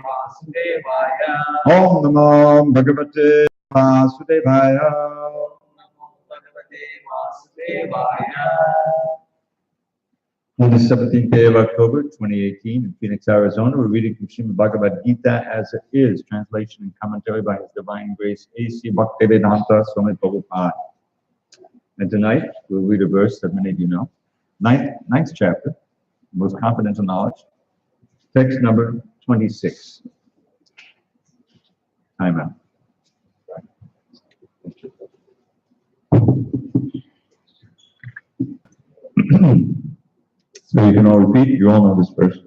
Vasudevaya. Om Namo Bhagavate Vasudevaya. On the 17th day of October, 2018, in Phoenix, Arizona, we're reading from Srimad Bhagavad Gita as it is, translation and commentary by His Divine Grace, A.C. Bhaktivedanta Swami Prabhupada. And tonight, we'll read a verse that many of you know, ninth chapter, most confidential knowledge, text number 26. Time out. So you can all repeat, you all know this verse.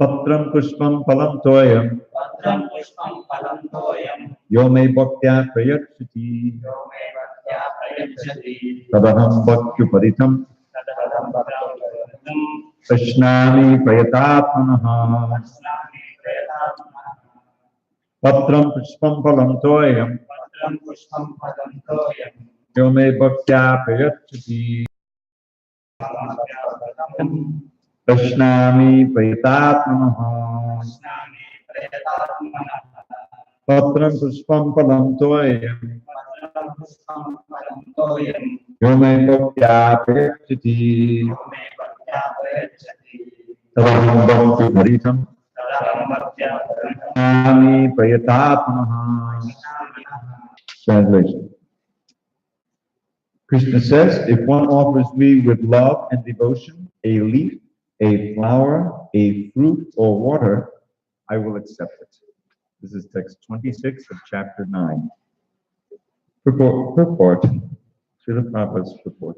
Patram pushpam palam toyam. Patram pushpam palam toyam. Yo me bhaktya prayachati. Yo me bhaktya prayachati. Tadaham bhaktyupaditam. Tadaham bhaktya Krishnami prayatatmanaha. Krishnami prayatatmanaha. Patram pushpam palam toyam. Patram pushpam palam toyam. Yo me bhaktya prayachati. Krishnami prayatatmanaha. Krishnami prayatatmanaha. Patram pushpam palam toyam. Patram pushpam palam toyam. Yo me bhaktya prayachati. Yo me bhaktya prayachati. Tadaham bhaktupaditam. Tadaham bhaktya Krishnami prayatatmanaha. Translation. Krishna says, if one offers me with love and devotion a leaf, a flower, a fruit, or water, I will accept it. This is text 26 of chapter 9. Purport. Srila Prabhupada's purport.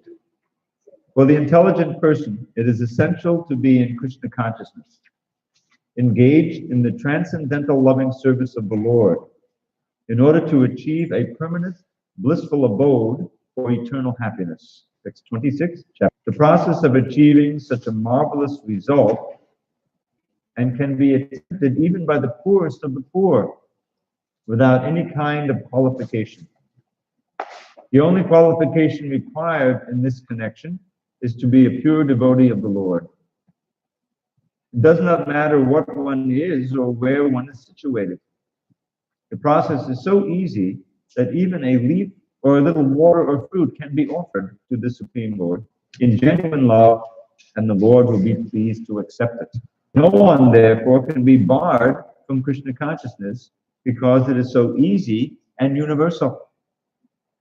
For the intelligent person, it is essential to be in Krishna consciousness, engaged in the transcendental loving service of the Lord, in order to achieve a permanent, blissful abode for eternal happiness. Text 26, chapter. The process of achieving such a marvelous result and can be attempted even by the poorest of the poor without any kind of qualification. The only qualification required in this connection is to be a pure devotee of the Lord. It does not matter what one is or where one is situated. The process is so easy that even a leaf or a little water or fruit can be offered to the Supreme Lord in genuine love, and the Lord will be pleased to accept it. No one, therefore, can be barred from Krishna consciousness because it is so easy and universal.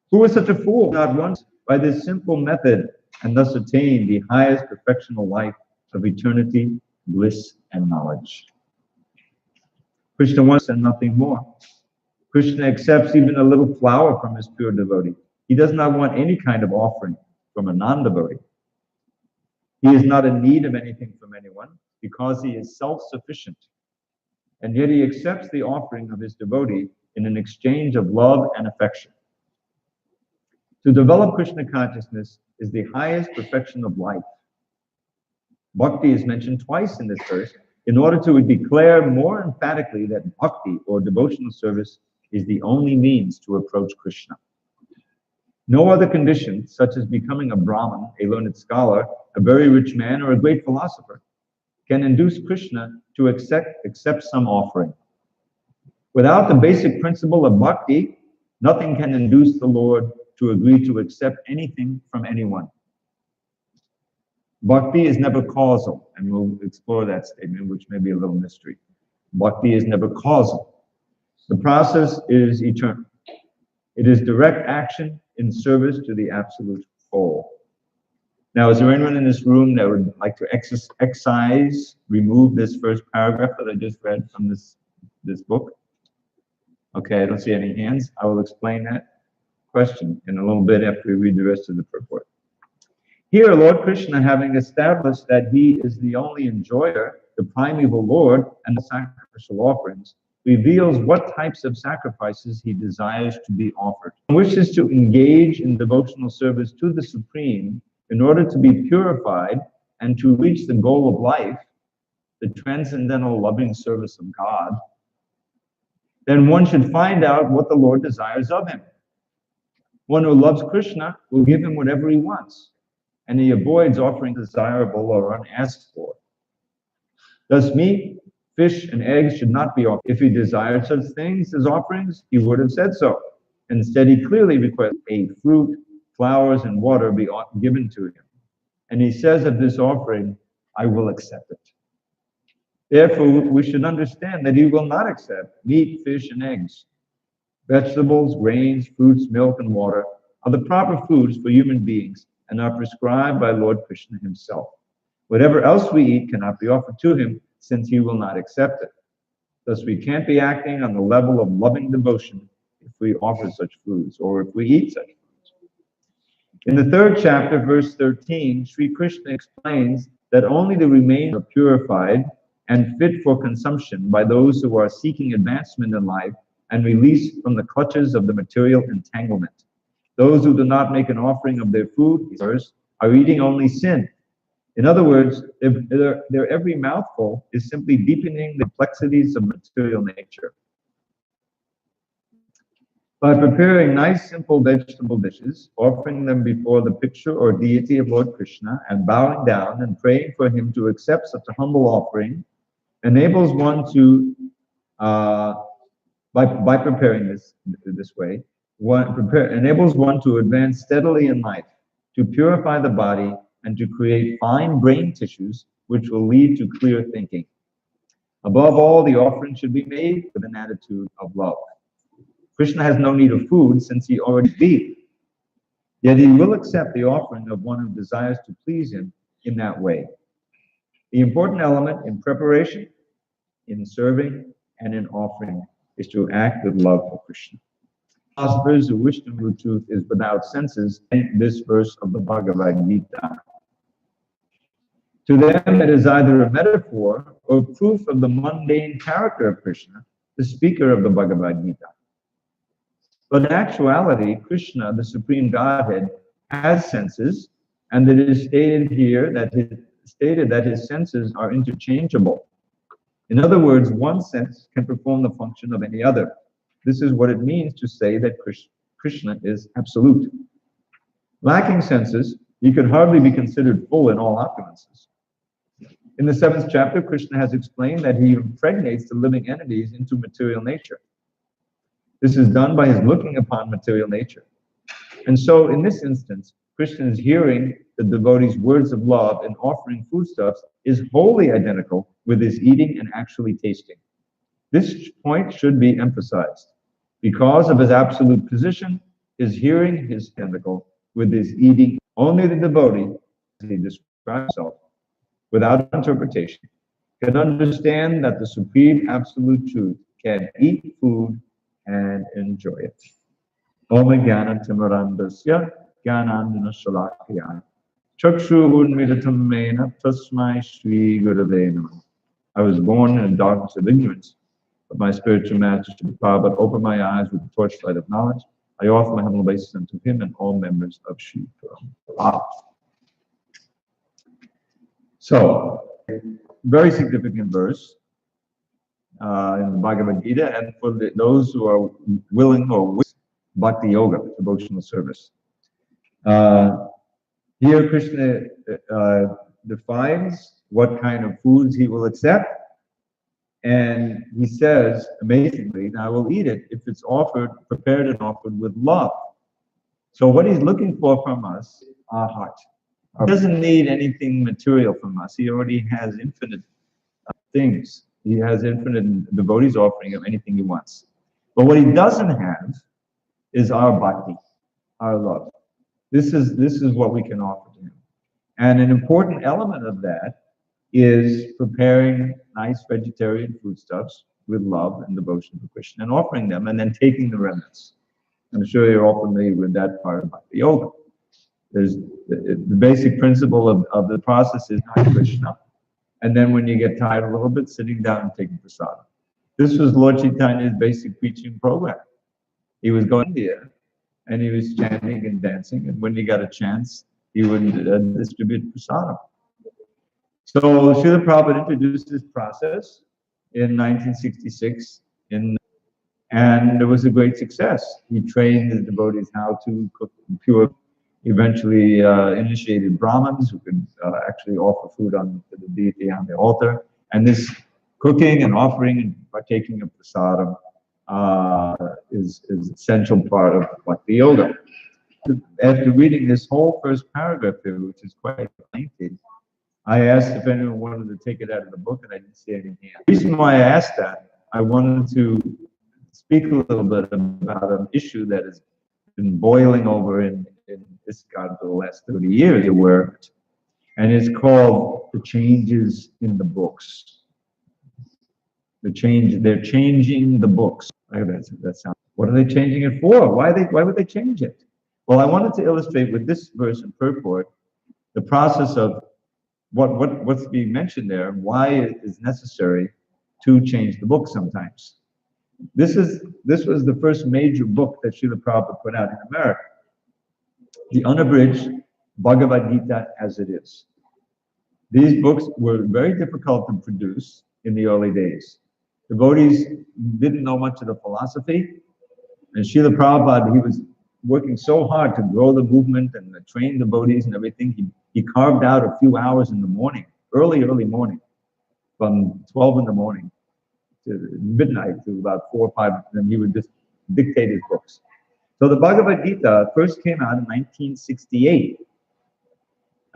Who is such a fool not once by this simple method and thus attain the highest perfectional life of eternity, bliss, and knowledge? Krishna wants and nothing more. Krishna accepts even a little flower from his pure devotee. He does not want any kind of offering from a non-devotee. He is not in need of anything from anyone because he is self-sufficient. And yet he accepts the offering of his devotee in an exchange of love and affection. To develop Krishna consciousness is the highest perfection of life. Bhakti is mentioned twice in this verse in order to declare more emphatically that bhakti, or devotional service, is the only means to approach Krishna. No other condition, such as becoming a Brahmin, a learned scholar, a very rich man, or a great philosopher, can induce Krishna to accept some offering. Without the basic principle of bhakti, nothing can induce the Lord to agree to accept anything from anyone. Bhakti is never causal, and we'll explore that statement, which may be a little mystery. Bhakti is never causal. The process is eternal. It is direct action in service to the absolute whole. Now, is there anyone in this room that would like to remove this first paragraph that I just read from this book? Okay, I don't see any hands. I will explain that question in a little bit after we read the rest of the purport. Here, Lord Krishna, having established that he is the only enjoyer, the primeval Lord, and the sacrificial offerings, reveals what types of sacrifices he desires to be offered. He wishes to engage in devotional service to the Supreme in order to be purified and to reach the goal of life, the transcendental loving service of God. Then one should find out what the Lord desires of him. One who loves Krishna will give him whatever he wants, and he avoids offering desirable or unasked for. Thus, Fish and eggs should not be offered. If he desired such things as offerings, he would have said so. Instead, he clearly requests a fruit, flowers, and water be given to him. And he says of this offering, I will accept it. Therefore, we should understand that he will not accept meat, fish, and eggs. Vegetables, grains, fruits, milk, and water are the proper foods for human beings and are prescribed by Lord Krishna himself. Whatever else we eat cannot be offered to him, since he will not accept it. Thus, we can't be acting on the level of loving devotion if we offer such foods or if we eat such foods. In the 3rd chapter, verse 13, Sri Krishna explains that only the remains are purified and fit for consumption by those who are seeking advancement in life and release from the clutches of the material entanglement. Those who do not make an offering of their food are eating only sin. In other words, their every mouthful is simply deepening the complexities of material nature. By preparing nice, simple vegetable dishes, offering them before the picture or deity of Lord Krishna, and bowing down and praying for him to accept such a humble offering, enables one to, by preparing this way, enables one to advance steadily in life, to purify the body, and to create fine brain tissues, which will lead to clear thinking. Above all, the offering should be made with an attitude of love. Krishna has no need of food since he already eats. Yet he will accept the offering of one who desires to please him in that way. The important element in preparation, in serving, and in offering is to act with love for Krishna. Philosophers who wish to know truth is without senses in this verse of the Bhagavad Gita. To them, it is either a metaphor or proof of the mundane character of Krishna, the speaker of the Bhagavad Gita. But in actuality, Krishna, the Supreme Godhead, has senses, and it is stated here that his senses are interchangeable. In other words, one sense can perform the function of any other. This is what it means to say that Krishna is absolute. Lacking senses, he could hardly be considered full in all opulences. In the 7th chapter, Krishna has explained that he impregnates the living entities into material nature. This is done by his looking upon material nature. And so, in this instance, Krishna is hearing the devotee's words of love and offering foodstuffs is wholly identical with his eating and actually tasting. This point should be emphasized. Because of his absolute position, his hearing is identical with his eating. Only the devotee, as he describes himself, without interpretation, can understand that the supreme absolute truth can eat food and enjoy it. Om Jnana Timirandasya Jnanandana Shalakaya Chakshu Unmitatam Mena Tasmai Shri Gurave Namah. I was born in the darkness of ignorance, but my spiritual master Prabhupada opened my eyes with the torchlight of knowledge. I offer my humble obeisance unto him and all members of Shri Prabhupada. So, very significant verse in the Bhagavad Gita, and for those who are willing or with bhakti yoga, devotional service. Here Krishna defines what kind of foods he will accept, and he says, amazingly, I will eat it if it's prepared and offered with love. So what he's looking for from us, our heart. He doesn't need anything material from us. He already has infinite things. He has infinite devotees offering him anything he wants. But what he doesn't have is our bhakti, our love. This is what we can offer to him. And an important element of that is preparing nice vegetarian foodstuffs with love and devotion to Krishna and offering them and then taking the remnants. I'm sure you're all familiar with that part of bhakti yoga. There's the basic principle of the process is not Krishna. And then when you get tired a little bit, sitting down and taking prasadam. This was Lord Chaitanya's basic preaching program. He was going to India and he was chanting and dancing, and when he got a chance, he would distribute prasadam. So Srila Prabhupada introduced this process in 1966, and it was a great success. He trained his devotees how to cook pure. Eventually initiated Brahmins who could actually offer food to the deity on the altar. And this cooking and offering and partaking of prasadam is essential part of Bhakti Yoga. After reading this whole first paragraph here, which is quite lengthy, I asked if anyone wanted to take it out of the book, and I didn't see any hands. The reason why I asked that, I wanted to speak a little bit about an issue that has been boiling over in Iskcon for the last 30 years, and it's called the changes in the books. They're changing the books. That sounds. What are they changing it for? Why would they change it? Well, I wanted to illustrate with this verse and purport the process of what's being mentioned there, and why it is necessary to change the book sometimes. This was the first major book that Srila Prabhupada put out in America, the unabridged Bhagavad Gita as it is. These books were very difficult to produce in the early days. Devotees didn't know much of the philosophy, and Srila Prabhupada, he was working so hard to grow the movement and train devotees and everything. He carved out a few hours in the morning, early morning, from 12 in the morning to midnight to about 4 or 5, and he would just dictate his books. So the Bhagavad Gita first came out in 1968.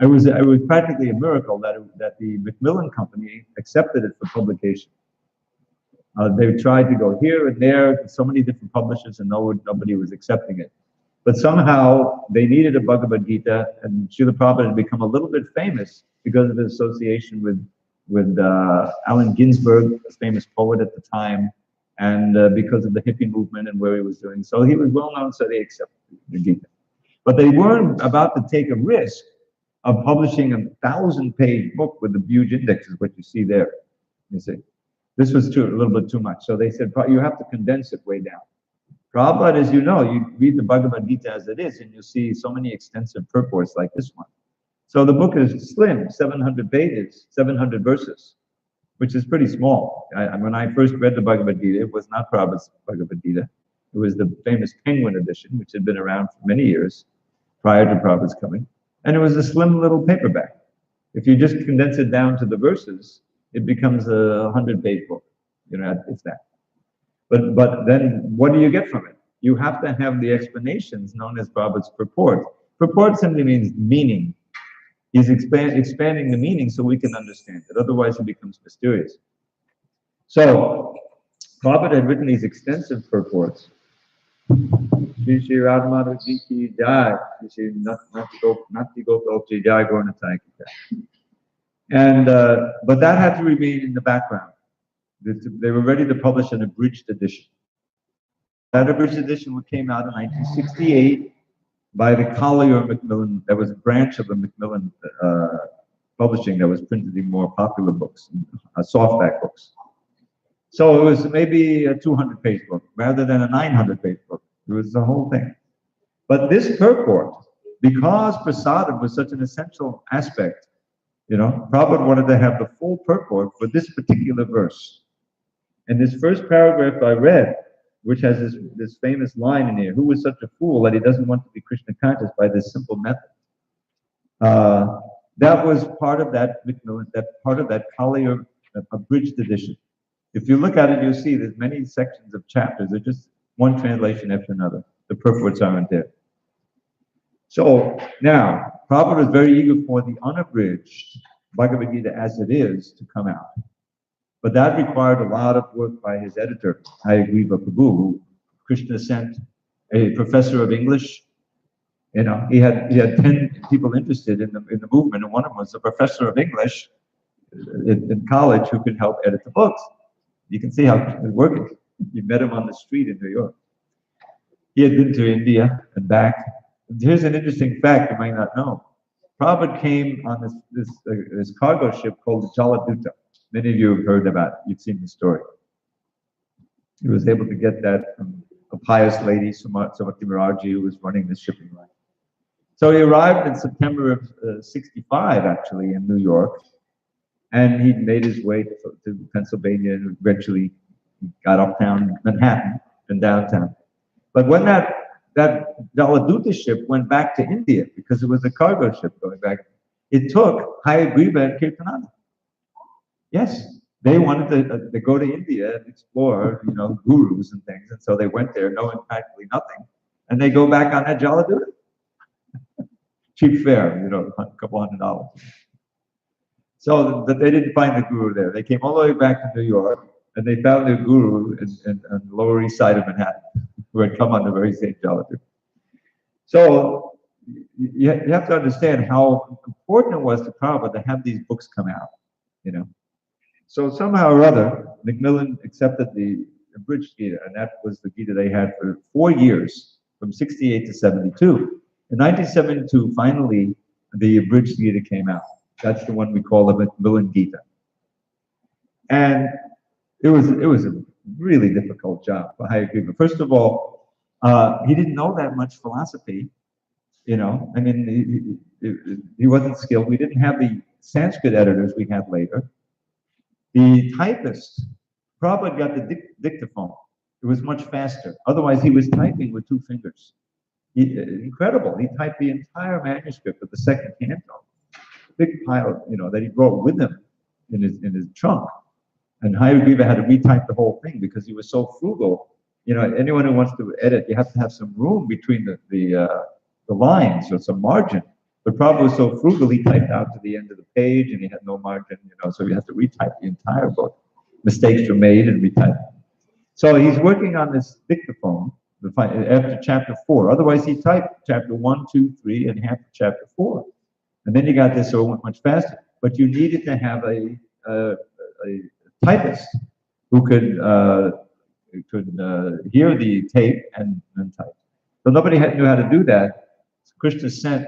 It was practically a miracle that the Macmillan Company accepted it for publication. They tried to go here and there, so many different publishers, and nobody was accepting it. But somehow they needed a Bhagavad Gita, and Srila Prabhupada had become a little bit famous because of his association with Allen Ginsberg, a famous poet at the time, and because of the hippie movement and where he was doing. So he was well known, so they accepted the Gita. But they weren't about to take a risk of publishing a 1,000-page book with the huge indexes, what you see there. You see, this was a little bit too much. So they said, you have to condense it way down. Prabhupada, as you know, you read the Bhagavad Gita as it is, and you see so many extensive purports like this one. So the book is slim, 700 pages, 700 verses, which is pretty small. When I first read the Bhagavad Gita, it was not Prabhupada's Bhagavad Gita. It was the famous Penguin edition, which had been around for many years prior to Prabhupada's coming. And it was a slim little paperback. If you just condense it down to the verses, it becomes a 100-page book. You know, it's that. But then what do you get from it? You have to have the explanations known as Prabhupada's purport. Purport simply means meaning. He's expanding the meaning so we can understand it. Otherwise, it becomes mysterious. So, Prabhupada had written these extensive purports. Shri Shri Radhamada Ji Ki Jai, Shri Nati Gopal Ji Jai Gauranatai Ki Jai. And but that had to remain in the background. They were ready to publish an abridged edition. That abridged edition came out in 1968 by the Collier Macmillan. That was a branch of the Macmillan publishing that was printing more popular books, softback books. So it was maybe a 200-page book rather than a 900-page book. It was the whole thing. But this purport, because prasadam was such an essential aspect, you know, Prabhupada wanted to have the full purport for this particular verse. And this first paragraph I read, which has this famous line in here, who was such a fool that he doesn't want to be Krishna conscious by this simple method? That was part of that Collier abridged edition. If you look at it, you'll see there's many sections of chapters. They're just one translation after another. The purports aren't there. So now, Prabhupada was very eager for the unabridged Bhagavad Gita as it is to come out. But that required a lot of work by his editor, Hayagriva Prabhu, who Krishna sent a professor of English. You know, he had 10 people interested in the movement, and one of them was a professor of English in college who could help edit the books. You can see how it's working. You met him on the street in New York. He had been to India and back. Here's an interesting fact you might not know. Prabhupada came on this cargo ship called the Jaladuta. Many of you have heard about it. You've seen the story. He was able to get that from a pious lady, Sumati Maraji, who was running the shipping line. So he arrived in September of 65, actually, in New York. And he made his way to Pennsylvania and eventually got uptown Manhattan and downtown. But when that Jaladuta ship went back to India, because it was a cargo ship going back, it took Hayagriva and Kirtananda. Yes, they wanted to go to India and explore, you know, gurus and things. And so they went there knowing practically nothing. And they go back on that Jaladura. Cheap fare, you know, a couple $100. So that they didn't find the guru there. They came all the way back to New York and they found their guru on the Lower East Side of Manhattan, who had come on the very same Jaladura. So you have to understand how important it was to Prabhupada to have these books come out, you know. So somehow or other, Macmillan accepted the abridged Gita, and that was the Gita they had for 4 years, from 68 to 72. In 1972, finally, the abridged Gita came out. That's the one we call the Macmillan Gita. And it was a really difficult job for Hayagriva. First of all, he didn't know that much philosophy, you know. I mean, he wasn't skilled. We didn't have the Sanskrit editors we had later. The typist, Prabhupada got the dictaphone. It was much faster. Otherwise, he was typing with 2 fingers. Incredible. He typed the entire manuscript of the second canto. Big pile, you know, that he brought with him in his trunk. And Hayagriva had to retype the whole thing because he was so frugal. You know, anyone who wants to edit, you have to have some room between the lines or some margin. But Prabhupada was so frugal, he typed out to the end of the page and he had no margin, you know, so he had to retype the entire book. Mistakes were made and retyped. So he's working on this dictaphone after chapter 4. Otherwise, he typed chapter 1, 2, 3, and half of chapter 4. And then you got this, so it went much faster. But you needed to have a typist who could hear the tape and type. So nobody knew how to do that. So Krishna sent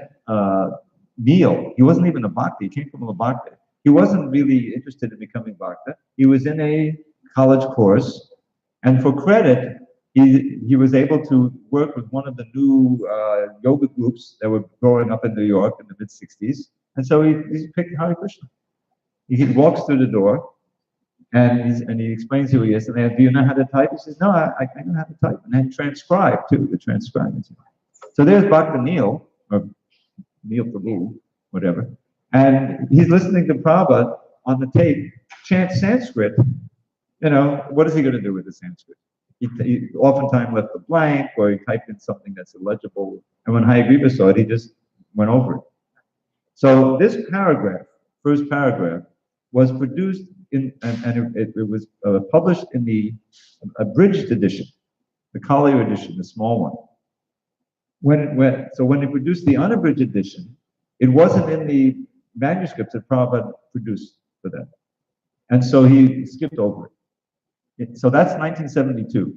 Neil. He wasn't even a bhakta. He came from a bhakta. He wasn't really interested in becoming bhakta. He was in a college course, and for credit, he was able to work with one of the new yoga groups that were growing up in New York in the mid-60s. And so he picked Hare Krishna. He walks through the door, and he explains who he is. And they ask, do you know how to type? He says, no, I know how to type. And then transcribe, too, the transcribing. So there's Bhakta Neil, or Neil Prabhu, whatever. And he's listening to Prabhupada on the tape chant Sanskrit. You know, what is he going to do with the Sanskrit? He oftentimes left a blank, or he typed in something that's illegible. And when Hayagriva saw it, he just went over it. So this paragraph, first paragraph, was produced and it was published in the abridged edition, the Kali edition, the small one. So when they produced the unabridged edition, it wasn't in the manuscripts that Prabhupada produced for them. And so he skipped over it. So that's 1972.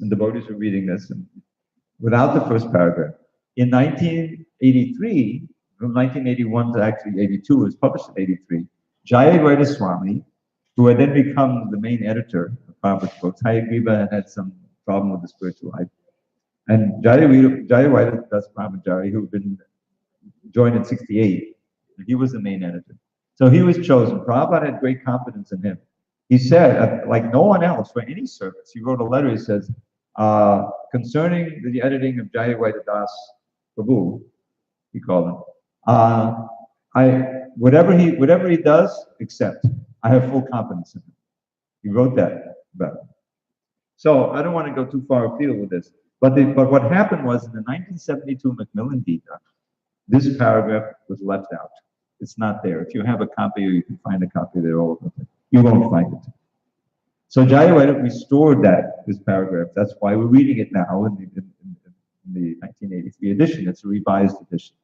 And devotees were reading this and without the first paragraph. In 1983, from 1981 to actually 82, it was published in 83, Jayagwada Swami, who had then become the main editor of Prabhupada's books. Hayagriva had some problem with the spiritual life. And Jayagwada Das Brahmachari, who had been joined in 68, he was the main editor. So he was chosen. Prabhupada had great confidence in him. He said, like no one else for any service, he wrote a letter, he says, concerning the editing of Jayagwada Das Prabhu, he called him, whatever he does, accept. I have full confidence in him. He wrote that about him. So I don't want to go too far afield with this. But what happened was in the 1972 Macmillan Gita, this paragraph was left out. It's not there. If you have a copy or you can find a copy there, you won't find it. So Jayagwada restored this paragraph. That's why we're reading it now in the 1983 edition. It's a revised edition.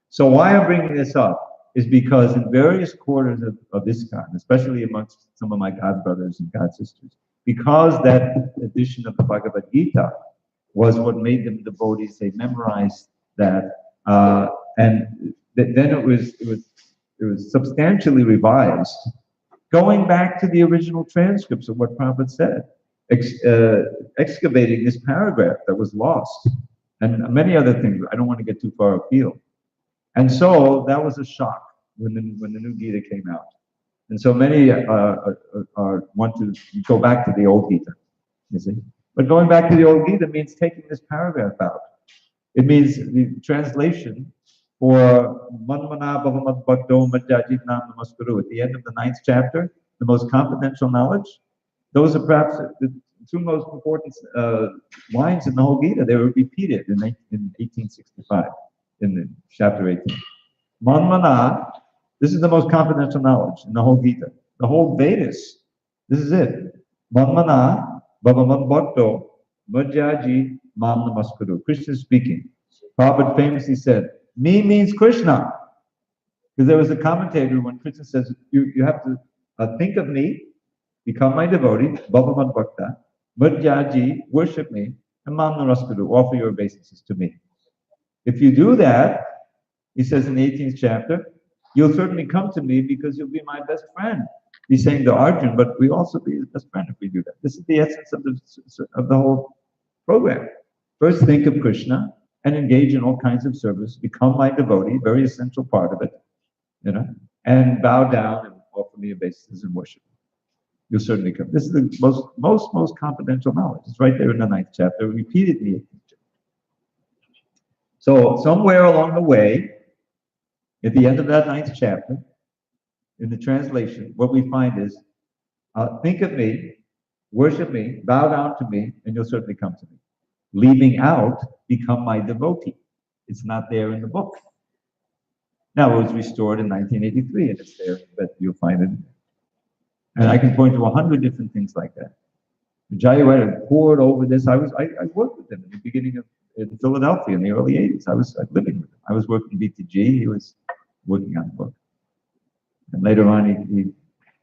So why I'm bringing this up is because in various quarters of Iskcon, especially amongst some of my god brothers and god sisters, because that edition of the Bhagavad Gita was what made them devotees, they memorized that, and then it was substantially revised, going back to the original transcripts of what Prabhupada said, excavating this paragraph that was lost, and many other things. I don't want to get too far afield. And so that was a shock when the new Gita came out. And so many want to go back to the old Gita, you see. But going back to the old Gita means taking this paragraph out. It means the translation for Manmana Bhavamad Bhakto Madhyajit Nam Namaskuru at the end of the 9th chapter. the most confidential knowledge. Those are perhaps the two most important lines in the whole Gita. They were repeated in 1865 in the chapter 18. Manmana, this is the most confidential knowledge in the whole Gita. The whole Vedas, this is it. Manmana, Bhavaman Bhakto, Madhyaji, Mam Namaskuru. Krishna speaking. Prabhupada famously said, me means Krishna. Because there was a commentator when Krishna says, you have to think of me, become my devotee, Bhavaman Bhakta, Madhyaji, worship me, and Mam Namaskuru, offer your obeisances to me. If you do that, he says in the 18th chapter, you'll certainly come to me because you'll be my best friend. He's saying to Arjun, but we also be his best friend if we do that. This is the essence of the whole program. First, think of Krishna and engage in all kinds of service. Become my devotee, very essential part of it, and bow down and offer me obeisances and worship. You'll certainly come. This is the most confidential knowledge. It's right there in the 9th chapter, repeated in the 18th chapter. So somewhere along the way, at the end of that 9th chapter, in the translation, what we find is, think of me, worship me, bow down to me, and you'll certainly come to me. Leaving out, become my devotee. It's not there in the book. Now, it was restored in 1983, and it's there, but you'll find it. And I can point to 100 different things like that. Jayawada poured over this. I worked with him in the beginning in Philadelphia in the early 80s. I was living with him. I was working BTG. He was working on the book. And later on, he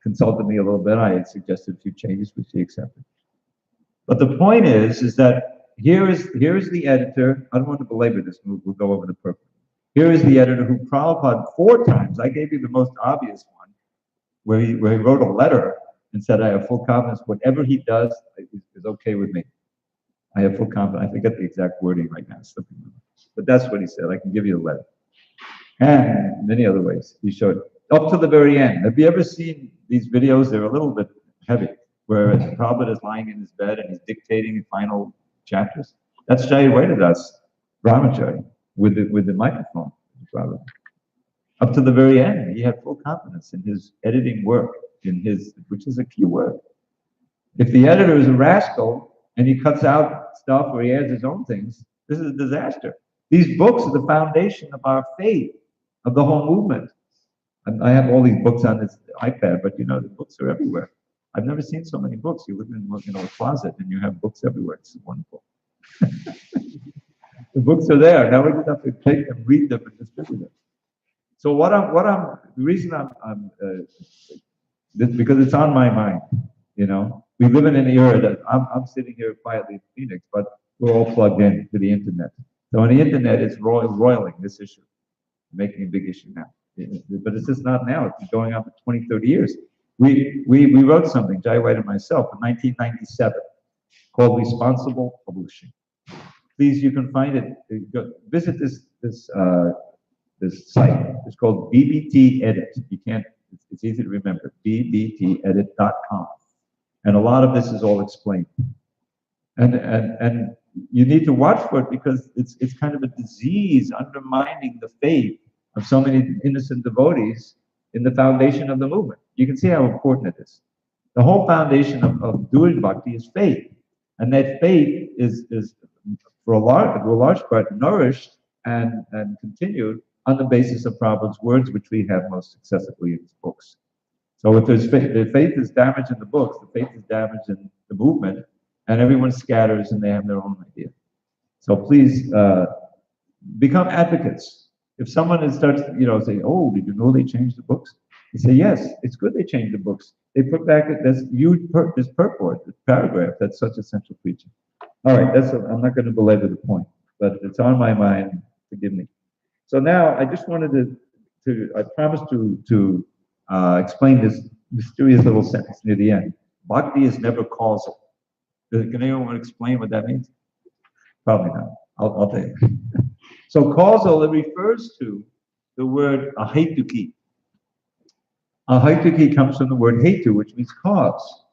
consulted me a little bit. I had suggested a few changes, which he accepted. But the point is that here is the editor. I don't want to belabor this. We'll go over the purpose. Here is the editor who Prabhupada 4 times, I gave you the most obvious one, where he wrote a letter and said, I have full confidence, whatever he does is okay with me. I have full confidence. I forget the exact wording right now, but that's what he said. I can give you the letter. And many other ways he showed up to the very end. Have you ever seen these videos? They're a little bit heavy, where Prabhupada is lying in his bed and he's dictating the final chapters. That's Jayawadadas Brahmachari with the microphone. Prabhupada. Up to the very end, he had full confidence in his editing work, which is a key word. If the editor is a rascal and he cuts out stuff or he adds his own things, this is a disaster. These books are the foundation of our faith, of the whole movement. And I have all these books on this iPad, but the books are everywhere. I've never seen so many books. You live in a closet and you have books everywhere. It's wonderful. The books are there. Now we just have to take them, read them, and distribute them. So the reason I'm because it's on my mind, We live in an era that I'm sitting here quietly in Phoenix, but we're all plugged in to the internet. So on the internet, it's roiling this issue, making a big issue now. But it's just not now. It's been going on for 20, 30 years. We wrote something, Jayawada and myself, in 1997, called Responsible Publishing. Please, you can find it. Visit this site. It's called BBT Edit. You can't. It's easy to remember. bbtedit.com. And a lot of this is all explained. And you need to watch for it because it's kind of a disease undermining the faith of so many innocent devotees in the foundation of the movement. You can see how important it is. The whole foundation of doing bhakti is faith. And that faith is for a large part, nourished and continued on the basis of Prabhupada's words, which we have most successively in his books. So if there's faith is damaged in the books, the faith is damaged in the movement, and everyone scatters and they have their own idea. So please become advocates. If someone starts, saying, "Oh, did you know they changed the books?" You say, "Yes, it's good they changed the books. They put back this purport, this paragraph that's such essential preaching." All right, I'm not going to belabor the point, but it's on my mind. Forgive me. So now I just wanted I promised to explain this mysterious little sentence near the end. Bhakti is never causal. Can anyone explain what that means? Probably not. I'll tell you. So causal, it refers to the word ahetuki. Ahetuki comes from the word hetu, which means cause.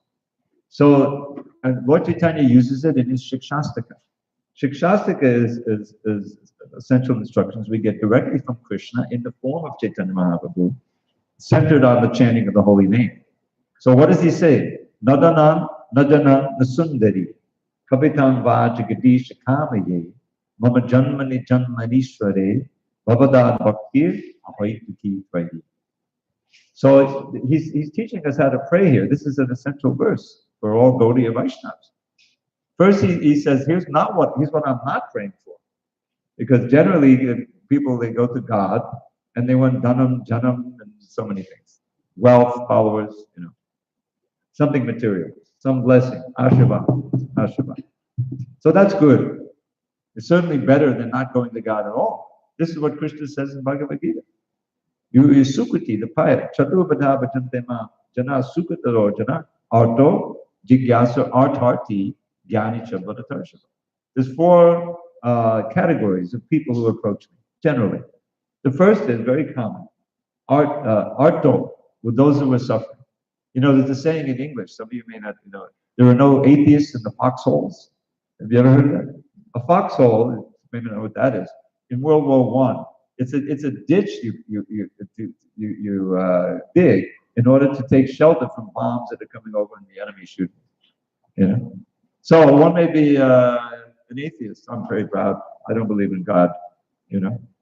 So Lord Chaitanya uses it in his Shikshastaka. Shikshastaka is essential instructions we get directly from Krishna in the form of Chaitanya Mahaprabhu, centered on the chanting of the holy name. So what does he say? Nadanan, nadanan, nasundari, kapitan va jagadish kamaye, mama janmani janmanishware, bhavadad bhaktir, ahoituki tvayi. So he's teaching us how to pray here. This is an essential verse for all Gaudiya Vaishnavas. First, he says, here's what I'm not praying for. Because generally, people, they go to God and they want dhanam, janam, and so many things. Wealth, followers, something material, some blessing, ashirvad. So that's good. It's certainly better than not going to God at all. This is what Krishna says in Bhagavad Gita. You sukriti, the pious, chaturvada bhajantema, jana sukataro jana, arto, jigyasa, artarti, jnani chabhatatarshava. There's four categories of people who approach me, generally. The first is very common, arto, with those who are suffering. There's a saying in English, some of you may not know, there are no atheists in the foxholes. Have you ever heard of that? A foxhole, maybe know what that is. In World War I, it's a ditch you dig in order to take shelter from bombs that are coming over and the enemy shooting. So one may be an atheist. I'm very proud. I don't believe in God.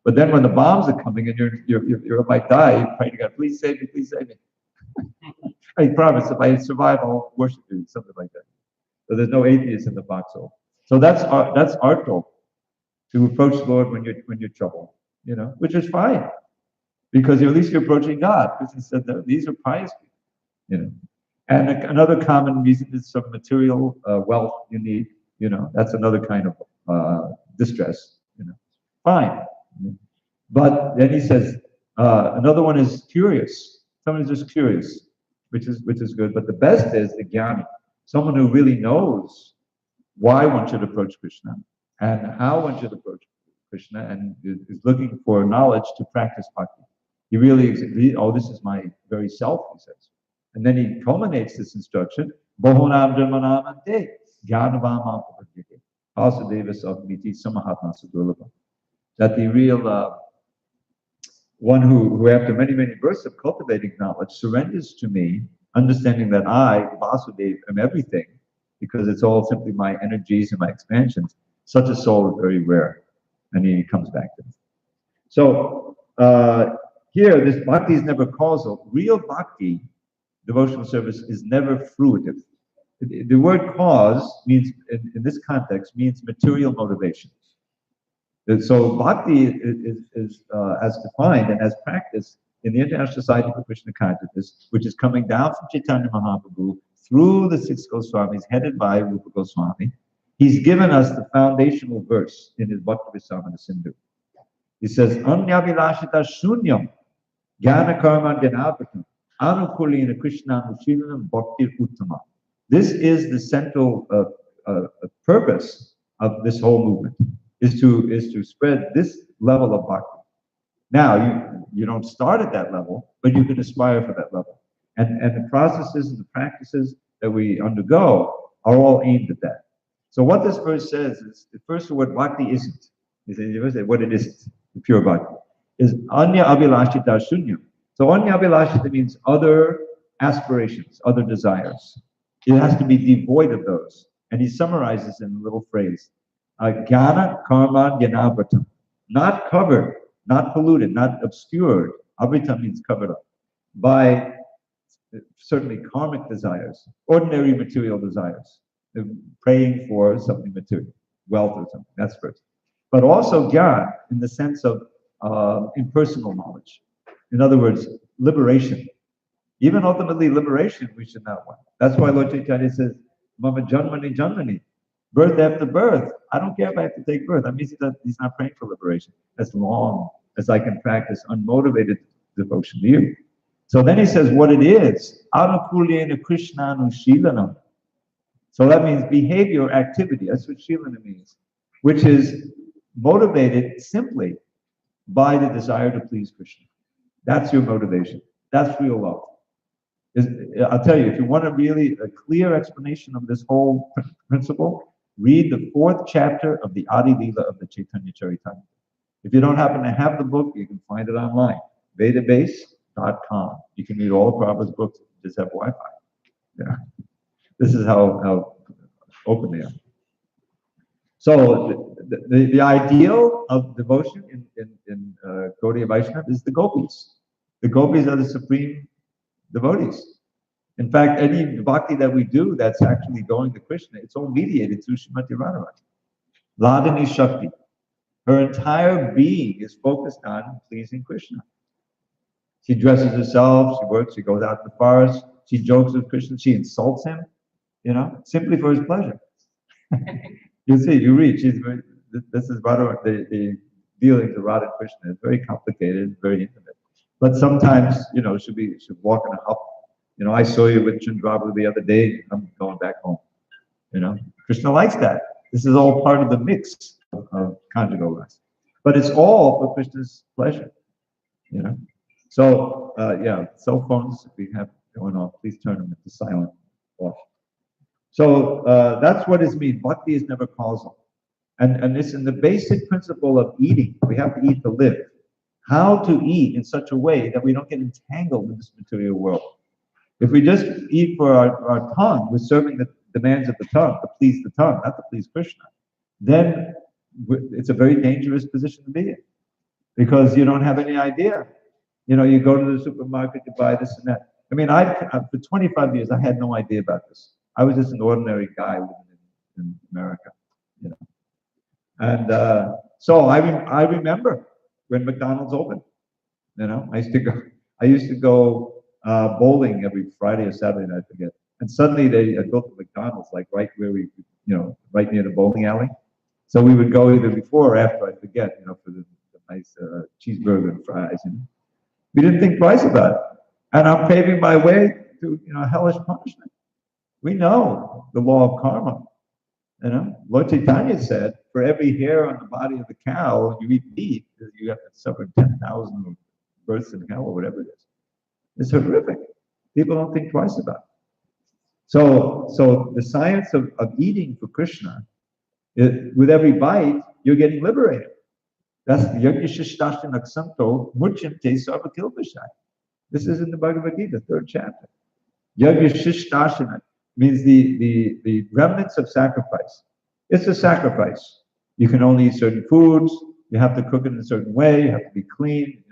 But then when the bombs are coming and you might die, you pray to God, please save me, please save me. I promise if I survive, I'll worship you, something like that. So there's no atheist in the foxhole. So that's our goal, to approach the Lord when you're troubled, which is fine, because at least you're approaching God. Because he said that these are pious people, And another common reason is some material wealth you need, that's another kind of distress, Fine. But then he says, another one is curious. Someone is just curious, which is good. But the best is the jnani, someone who really knows why one should approach Krishna and how one should approach Krishna, and is looking for knowledge to practice bhakti. He really, this is my very self, he says. And then he culminates this instruction, Bahunam Dharmanam Ante, Jnanavam Ampapadhyate, Asadevas Avmiti Samahatma Sadurlabha. That the real one who after many, many births of cultivating knowledge surrenders to me, understanding that I, Vasudeva, am everything, because it's all simply my energies and my expansions. Such a soul is very rare. And he comes back to me. So here, this bhakti is never causal. Real bhakti, devotional service, is never fruitive. The word cause means, in this context, means material motivation. And so bhakti is as defined and as practiced in the International Society for Krishna Consciousness, which is coming down from Chaitanya Mahaprabhu through the six Goswamis, headed by Rupa Goswami. He's given us the foundational verse in his Bhakti Visamana Sindhu. He says, Anyavilashita shunyam jnana karma jnanapatam anukulina krishna nushilanam bhaktir uttama. This is the central purpose of this whole movement, is to spread this level of bhakti. Now, you don't start at that level, but you can aspire for that level. And the processes and the practices that we undergo are all aimed at that. So what this verse says is, first of what bhakti isn't. He says what it isn't, the pure bhakti, is anya abhilashita shunyam. So anya abhilashita means other aspirations, other desires. It has to be devoid of those. And he summarizes in a little phrase, jnana karma jnanapratam. Not covered, not polluted, not obscured. Abritam means covered up by certainly karmic desires, ordinary material desires. Praying for something material, wealth or something, that's first. But also jnana in the sense of impersonal knowledge. In other words, liberation. Even ultimately liberation we should not want. That's why Lord Chaitanya says, Mama Janmani Janmani, birth after birth. I don't care if I have to take birth. That means he's not praying for liberation as long as I can practice unmotivated devotion to you. So then he says what it is, Anukulena Krishnanu Shilanam. So that means behavior, activity. That's what Shilana means, which is motivated simply by the desire to please Krishna. That's your motivation. That's real love. I'll tell you, if you want a really clear explanation of this whole principle, read the 4th chapter of the Adi Leela of the Chaitanya Charitamrita. If you don't happen to have the book, you can find it online, vedabase.com. You can read all of Prabhupada's books, just have Wi-Fi. Yeah. This is how open they are. So the ideal of devotion in Gaudiya Vaishnava is the gopis. The gopis are the supreme devotees. In fact, any bhakti that we do that's actually going to Krishna, it's all mediated through Srimati Radharani. Ladini Shakti. Her entire being is focused on pleasing Krishna. She dresses herself, she works, she goes out in the forest, she jokes with Krishna, she insults him, simply for his pleasure. You see, you read, this is Radha, the dealings of Radha and Krishna is very complicated, very intimate. But sometimes, she'll walk in a huff. I saw you with Chandrabhu the other day, I'm going back home. Krishna likes that. This is all part of the mix of conjugal life. But it's all for Krishna's pleasure, So, cell phones we have going off, please turn them into silent off. So that's what it means. Bhakti is never causal. And this is the basic principle of eating. We have to eat to live. How to eat in such a way that we don't get entangled in this material world. If we just eat for our tongue, we're serving the demands of the tongue, to please the tongue, not to please Krishna, then it's a very dangerous position to be in. Because you don't have any idea. You go to the supermarket to buy this and that. I mean, for 25 years, I had no idea about this. I was just an ordinary guy living in America, And so I remember when McDonald's opened. I used to go bowling every Friday or Saturday night, I forget. And suddenly they built a McDonald's like right where we, right near the bowling alley. So we would go either before or after, I forget, for the nice cheeseburger and fries. We didn't think twice about it. And I'm paving my way to, hellish punishment. We know the law of karma. Lord Chaitanya said, for every hair on the body of the cow, you eat beef, you have to suffer 10,000 births in hell or whatever it is. It's horrific. People don't think twice about it. So the science of eating for Krishna, with every bite, you're getting liberated. That's Yajnashishtashan Aksanto Murchante Sarvakilpashai. This is in the Bhagavad Gita, 3rd chapter. Yajnashishtasana means the remnants of sacrifice. It's a sacrifice. You can only eat certain foods, you have to cook it in a certain way, you have to be clean.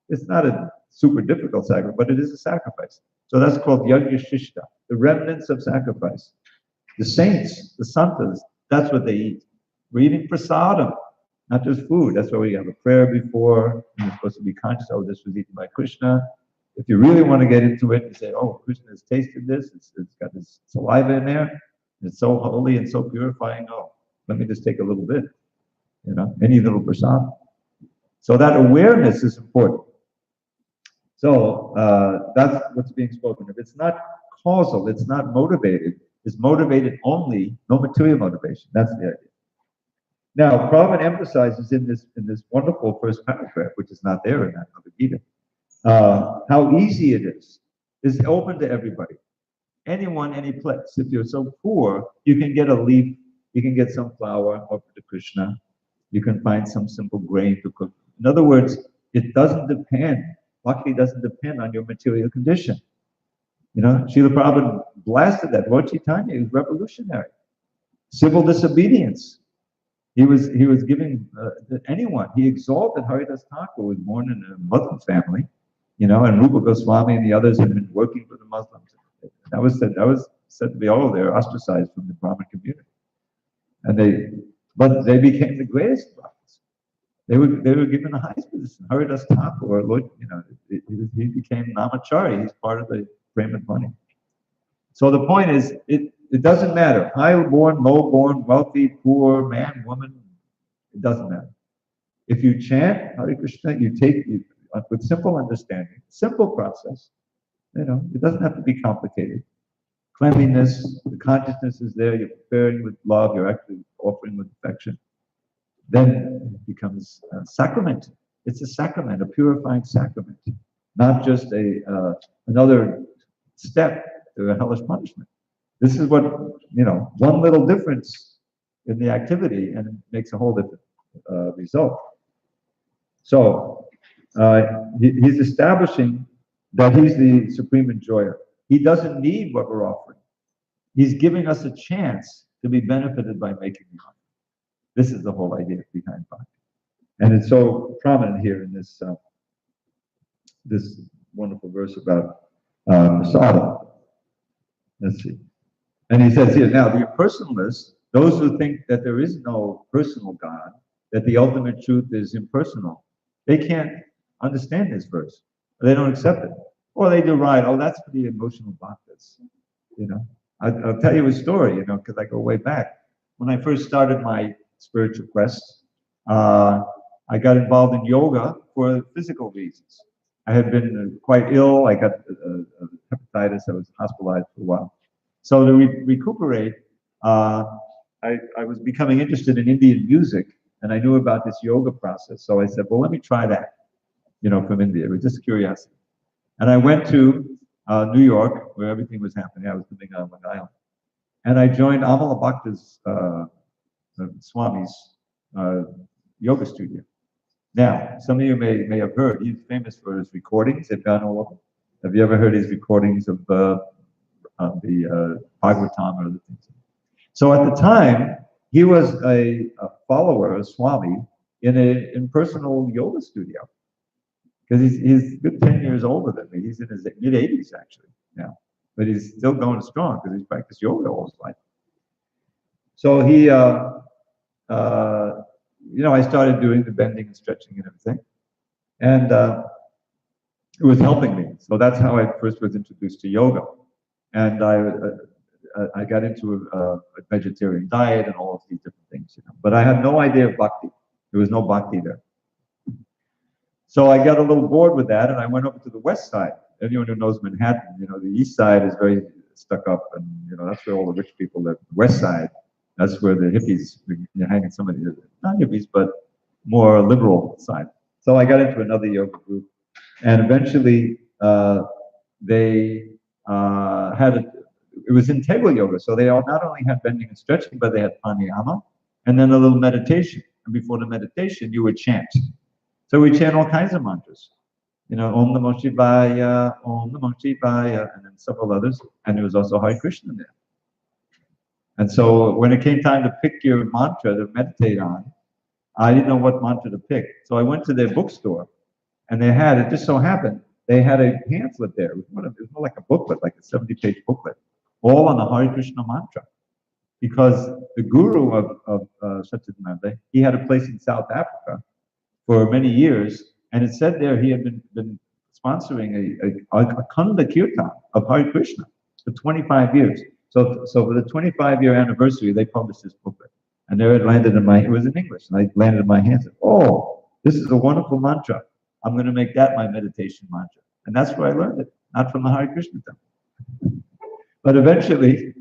It's not a super difficult sacrifice, but it is a sacrifice. So that's called Yajnashishta, the remnants of sacrifice. The saints, the santas, that's what they eat. We're eating prasadam, not just food. That's why we have a prayer before. You're supposed to be conscious, oh, this was eaten by Krishna. If you really want to get into it, you say, oh, Krishna has tasted this. It's got his saliva in there. It's so holy and so purifying. Oh, let me just take a little bit, any little prasad. So that awareness is important. So that's what's being spoken of. It's not causal. It's not motivated. It's motivated only, no material motivation. That's the idea. Now, Prabhupada emphasizes in this wonderful first paragraph, which is not there in that Bhagavad Gita, how easy it is. It's open to everybody. Anyone, any place. If you're so poor, you can get a leaf, you can get some flour, offer to Krishna. You can find some simple grain to cook. In other words, it doesn't depend, bhakti doesn't depend on your material condition. Srila Prabhupada blasted that. Lord Chaitanya was revolutionary. Civil disobedience. He was giving anyone. He exalted Haridas Thakur, who was born in a Muslim family, and Rupa Goswami and the others had been working for the Muslims. That was said to be, they're ostracized from the Brahmin community. But they became the greatest prophets. They were given the highest position. Haridas Thakur, he became Namachari. He's part of the Brahmin. So the point is, it doesn't matter. High-born, low-born, wealthy, poor, man, woman, it doesn't matter. If you chant Hare Krishna, you take it with simple understanding, simple process. It doesn't have to be complicated. Cleanliness, the consciousness is there. You're preparing with love. You're actually offering with affection. Then it becomes a sacrament. It's a sacrament, a purifying sacrament, not just another step to a hellish punishment. This is what, one little difference in the activity and it makes a whole different result. So he's establishing that he's the supreme enjoyer. He doesn't need what we're offering. He's giving us a chance to be benefited by making the offering. This is the whole idea behind bhakti. And it's so prominent here in this this wonderful verse about prasada. Let's see. And he says here, now the impersonalists, those who think that there is no personal God, that the ultimate truth is impersonal, they can't understand this verse. They don't accept it. Or they deride, oh, that's for the emotional bhaktas. You know, I'll tell you a story, you know, because I go way back. When I first started my spiritual quest, I got involved in yoga for physical reasons. I had been quite ill. I got hepatitis. I was hospitalized for a while. So to recuperate, I was becoming interested in Indian music, and I knew about this yoga process. So I said, well, let me try that, you know, from India. It was just curiosity. And I went to New York, where everything was happening. I was living on Long Island. And I joined Amala Bhakta's Swami's yoga studio. Now, some of you may have heard, he's famous for his recordings. They've gone all over. Have you ever heard his recordings of the Bhagavatam or other things? So at the time, he was a follower of Swami in an impersonal yoga studio. Because he's a good 10 years older than me. He's in his mid-80s, actually, now. But he's still going strong because he's practiced yoga all his life. So he, you know, I started doing the bending and stretching and everything. And it was helping me. So that's how I first was introduced to yoga. And I got into a vegetarian diet and all of these different things. You know? But I had no idea of bhakti. There was no bhakti there. So I got a little bored with that, and I went over to the west side. Anyone who knows Manhattan, you know, the east side is very stuck up, and you know that's where all the rich people live. The west side, that's where the hippies, you're hanging some of the, not hippies, but more liberal side. So I got into another yoga group, and eventually they it was integral yoga. So they not only had bending and stretching, but they had pranayama, and then a little meditation. And before the meditation, you would chant. So we chant all kinds of mantras. You know, Om Namo Shivaya, Om Namo Shivaya, and then several others. And there was also Hare Krishna there. And so when it came time to pick your mantra to meditate on, I didn't know what mantra to pick. So I went to their bookstore, and they had, it just so happened, they had a pamphlet there. It was more like a booklet, like a 70-page booklet, all on the Hare Krishna mantra. Because the guru of Satchidananda, he had a place in South Africa for many years, and it said there he had been sponsoring a Kanda Kirtan of Hare Krishna for 25 years. So for the 25-year anniversary, they published this booklet. And there it landed in my, it was in English, and I landed in my hands. Oh, this is a wonderful mantra. I'm going to make that my meditation mantra. And that's where I learned it, not from the Hare Krishna temple. But eventually,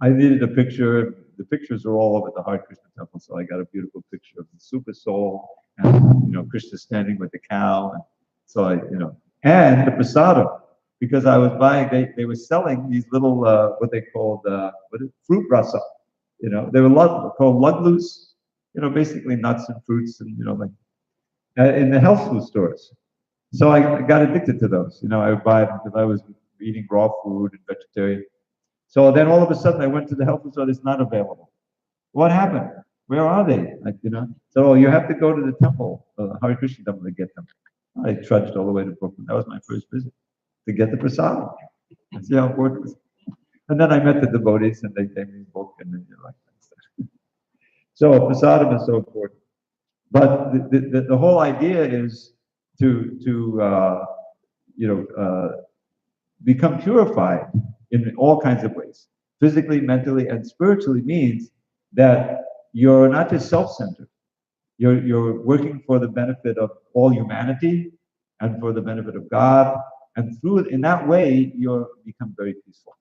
I needed a picture. The pictures are all over the Hare Krishna temple, so I got a beautiful picture of the Super Soul, and you know, Krishna standing with the cow. And so I, you know, and the prasadam, because I was buying, they were selling these little what they called fruit rasa. You know, they were called ludlus. You know, basically nuts and fruits, and you know, like in the health food stores. So I got addicted to those. You know, I would buy them because I was eating raw food and vegetarian. So then all of a sudden I went to the health food store. It's not available. What happened? Where are they? Like, you know, so you have to go to the temple, Hare Krishna temple, to get them. I trudged all the way to Brooklyn. That was my first visit, to get the prasadam. See how important it was. And then I met the devotees, and they gave me a book, and then you're like, so prasadam is so important. But the whole idea is to you know, become purified in all kinds of ways. Physically, mentally, and spiritually means that you're not just self-centered. You're working for the benefit of all humanity and for the benefit of God. And through it, in that way, you become very peaceful.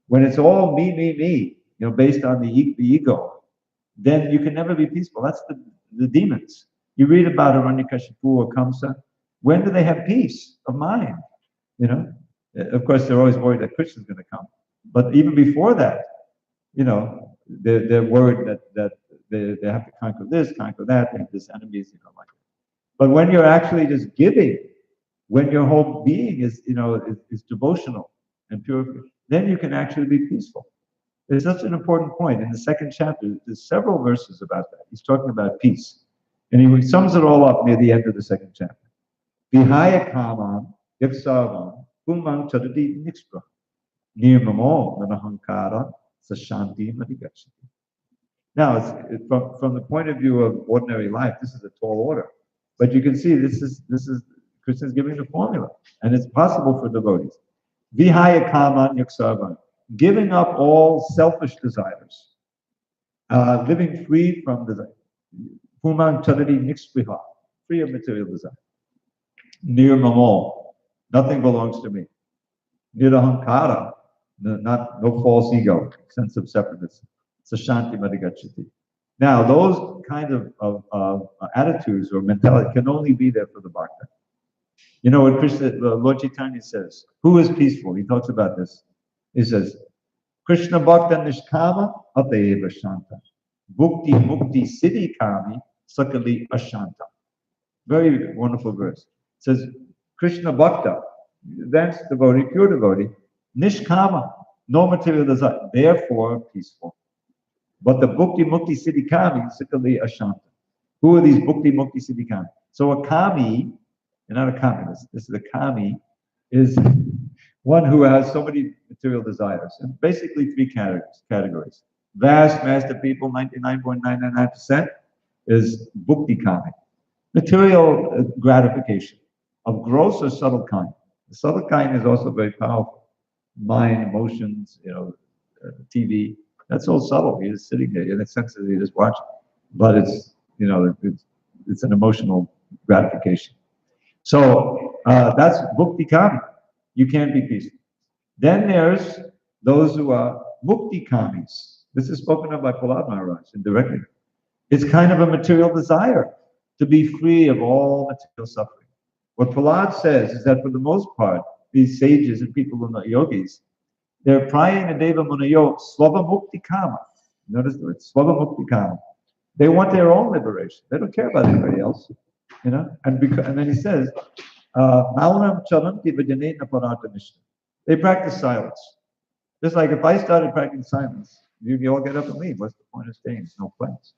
When it's all me, you know, based on the ego, then you can never be peaceful. That's the demons. You read about Hiranyakashipu or Kamsa. When do they have peace of mind? You know, of course, they're always worried that Krishna's going to come. But even before that, you know, they're worried that they have to conquer this, conquer that, they have this enemies, you know, like that. But when you're actually just giving, when your whole being is, you know, is devotional, and purify. Then you can actually be peaceful. It's such an important point. In the second chapter, there's several verses about that. He's talking about peace. And he sums it all up near the end of the second chapter. Vihaya kamam yaksavam kumang chadati nixpra nirmamo nanahankara sashanti madigachati. Now, from the point of view of ordinary life, this is a tall order. But you can see this is Krishna's giving the formula. And it's possible for devotees. Vihaya kamam yaksavam. Giving up all selfish desires, living free from desire. Puman chadari nixpriha, free of material desire. Nirmamo, nothing belongs to me. Nirahankara, no false ego, sense of separateness. Sashanti madigachati. Now, those kind of attitudes or mentality can only be there for the bhakta. You know what Lord Chaitanya says? Who is peaceful? He talks about this. He says, Krishna Bhakta Nishkama Atayeva Shanta. Bhukti Mukti Siddhi Kami Sakali Ashanta. Very wonderful verse. It says, Krishna Bhakta, that's devotee, pure devotee, Nishkama, no material desire, therefore peaceful. But the Bhukti Mukti Siddhi Kami Sakali Ashanta. Who are these Bhukti Mukti Siddhi Kami? So a Kami, and not a communist, this is a Kami, is one who has so many material desires, and basically three categories. Vast mass of people, 99.999%, is bhukti kami, material gratification of gross or subtle kind. The subtle kind is also very powerful. Mind, emotions, TV. That's all subtle. You're just sitting there. In a sense that you just watch, but it's it's an emotional gratification. So that's bhukti kami. You can't be peaceful. Then there's those who are mukti kamis. This is spoken of by Prahlad Maharaj indirectly. It's kind of a material desire to be free of all material suffering. What Prahlad says is that for the most part, these sages and people who are not yogis, they're praying deva munayo slava mukti kama. Notice the word slava mukti kama. They want their own liberation. They don't care about anybody else. And then he says, they practice silence. Just like if I started practicing silence, you all get up and leave. What's the point of staying? There's no place.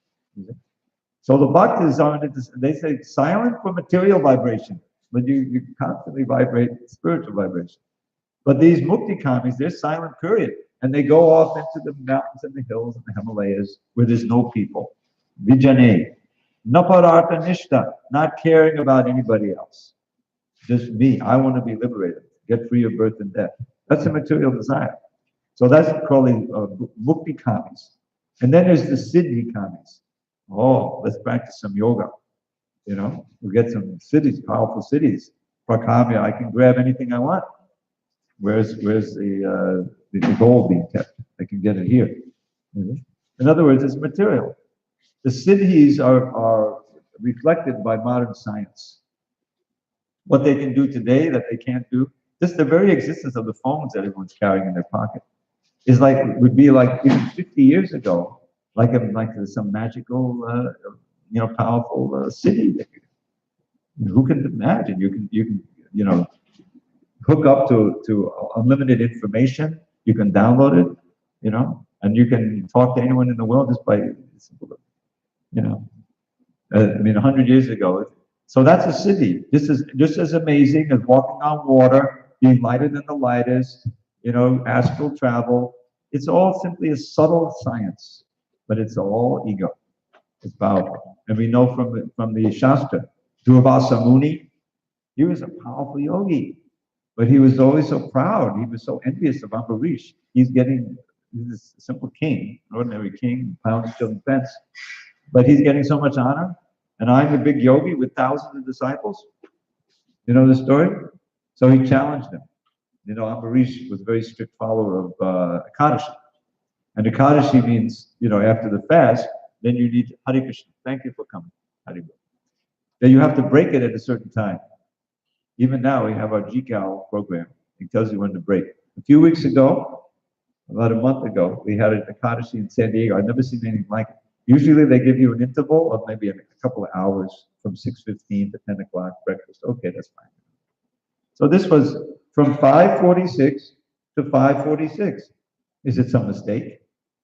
So the bhaktas are, they say silent for material vibration, but you constantly vibrate spiritual vibration. But these mukti kamis, they're silent, period. And they go off into the mountains and the hills and the Himalayas where there's no people. Vijane. Naparartha nishta, not caring about anybody else. Just me. I want to be liberated, get free of birth and death. That's a material desire. So that's calling mukti kamis. And then there's the siddhi kamis. Oh, let's practice some yoga. We get some cities, powerful cities. Prakamya, I can grab anything I want. Where's the gold being kept? I can get it here. In other words, it's material. The siddhis are reflected by modern science. What they can do today that they can't do, just the very existence of the phones that everyone's carrying in their pocket would be like even 50 years ago, like some magical, powerful city. Who can imagine? You can hook up to unlimited information. You can download it, and you can talk to anyone in the world just by simple. 100 years ago. So that's a city. This is just as amazing as walking on water, being lighter than the lightest, astral travel. It's all simply a subtle science, but it's all ego. It's powerful. And we know from the Shastra, Durvasa Muni, he was a powerful yogi, but he was always so proud. He was so envious of Ambarish. He's a simple king, an ordinary king, pounds children fence. But he's getting so much honor, and I'm a big yogi with thousands of disciples. You know the story? So he challenged him. Ambarish was a very strict follower of Ekadashi. And Ekadashi means, after the fast, then you need Hare Krishna. Thank you for coming. Hare Krishna. Then you have to break it at a certain time. Even now, we have our GCAL program. It tells you when to break. A few weeks ago, about a month ago, we had an Ekadashi in San Diego. I've never seen anything like it. Usually they give you an interval of maybe a couple of hours from 6:15 to 10 o'clock breakfast. Okay, that's fine. So this was from 5:46 to 5:46. Is it some mistake?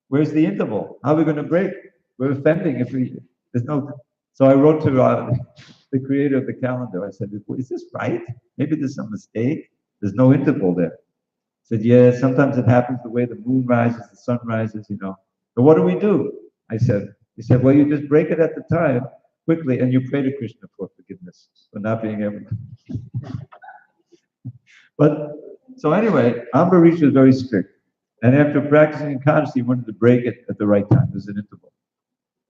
Where's the interval? How are we going to break? We're offending if there's no. So I wrote to the creator of the calendar. I said, is this right? Maybe there's some mistake. There's no interval there. He said, yeah, sometimes it happens the way the moon rises, the sun rises, But what do? He said, well, you just break it at the time quickly and you pray to Krishna for forgiveness for not being able to. But, so anyway, Ambarish was very strict. And after practicing in consciously, he wanted to break it at the right time. There's an interval.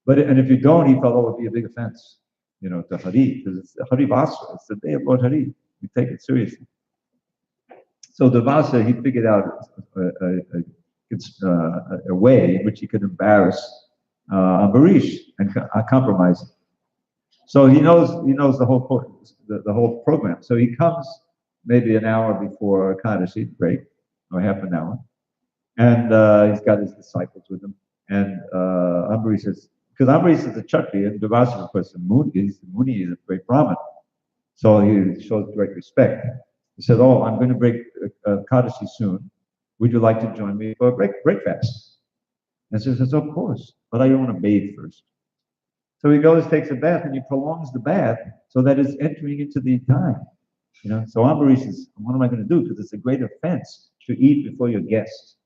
And if you don't, he felt, it would be a big offense, to Hari, because it's Hari Vasa. It's the day of Lord Hari. We take it seriously. So Devasa, he figured out a way in which he could embarrass Ambarish and compromise him. So he knows the whole program. So he comes maybe an hour before Kaddishi break, or half an hour, and he's got his disciples with him. And Ambarish says, because Ambarish is a Kshatriya, and Devasa, of course, he's a Muni, he's a great Brahmin. So he shows great respect. He said, I'm going to break Kaddishi soon. Would you like to join me for a breakfast? And she says, of course, but I don't want to bathe first. So he goes, takes a bath, and he prolongs the bath so that it's entering into the time. So Ambarish says, what am I going to do? Because it's a great offense to eat before your guests.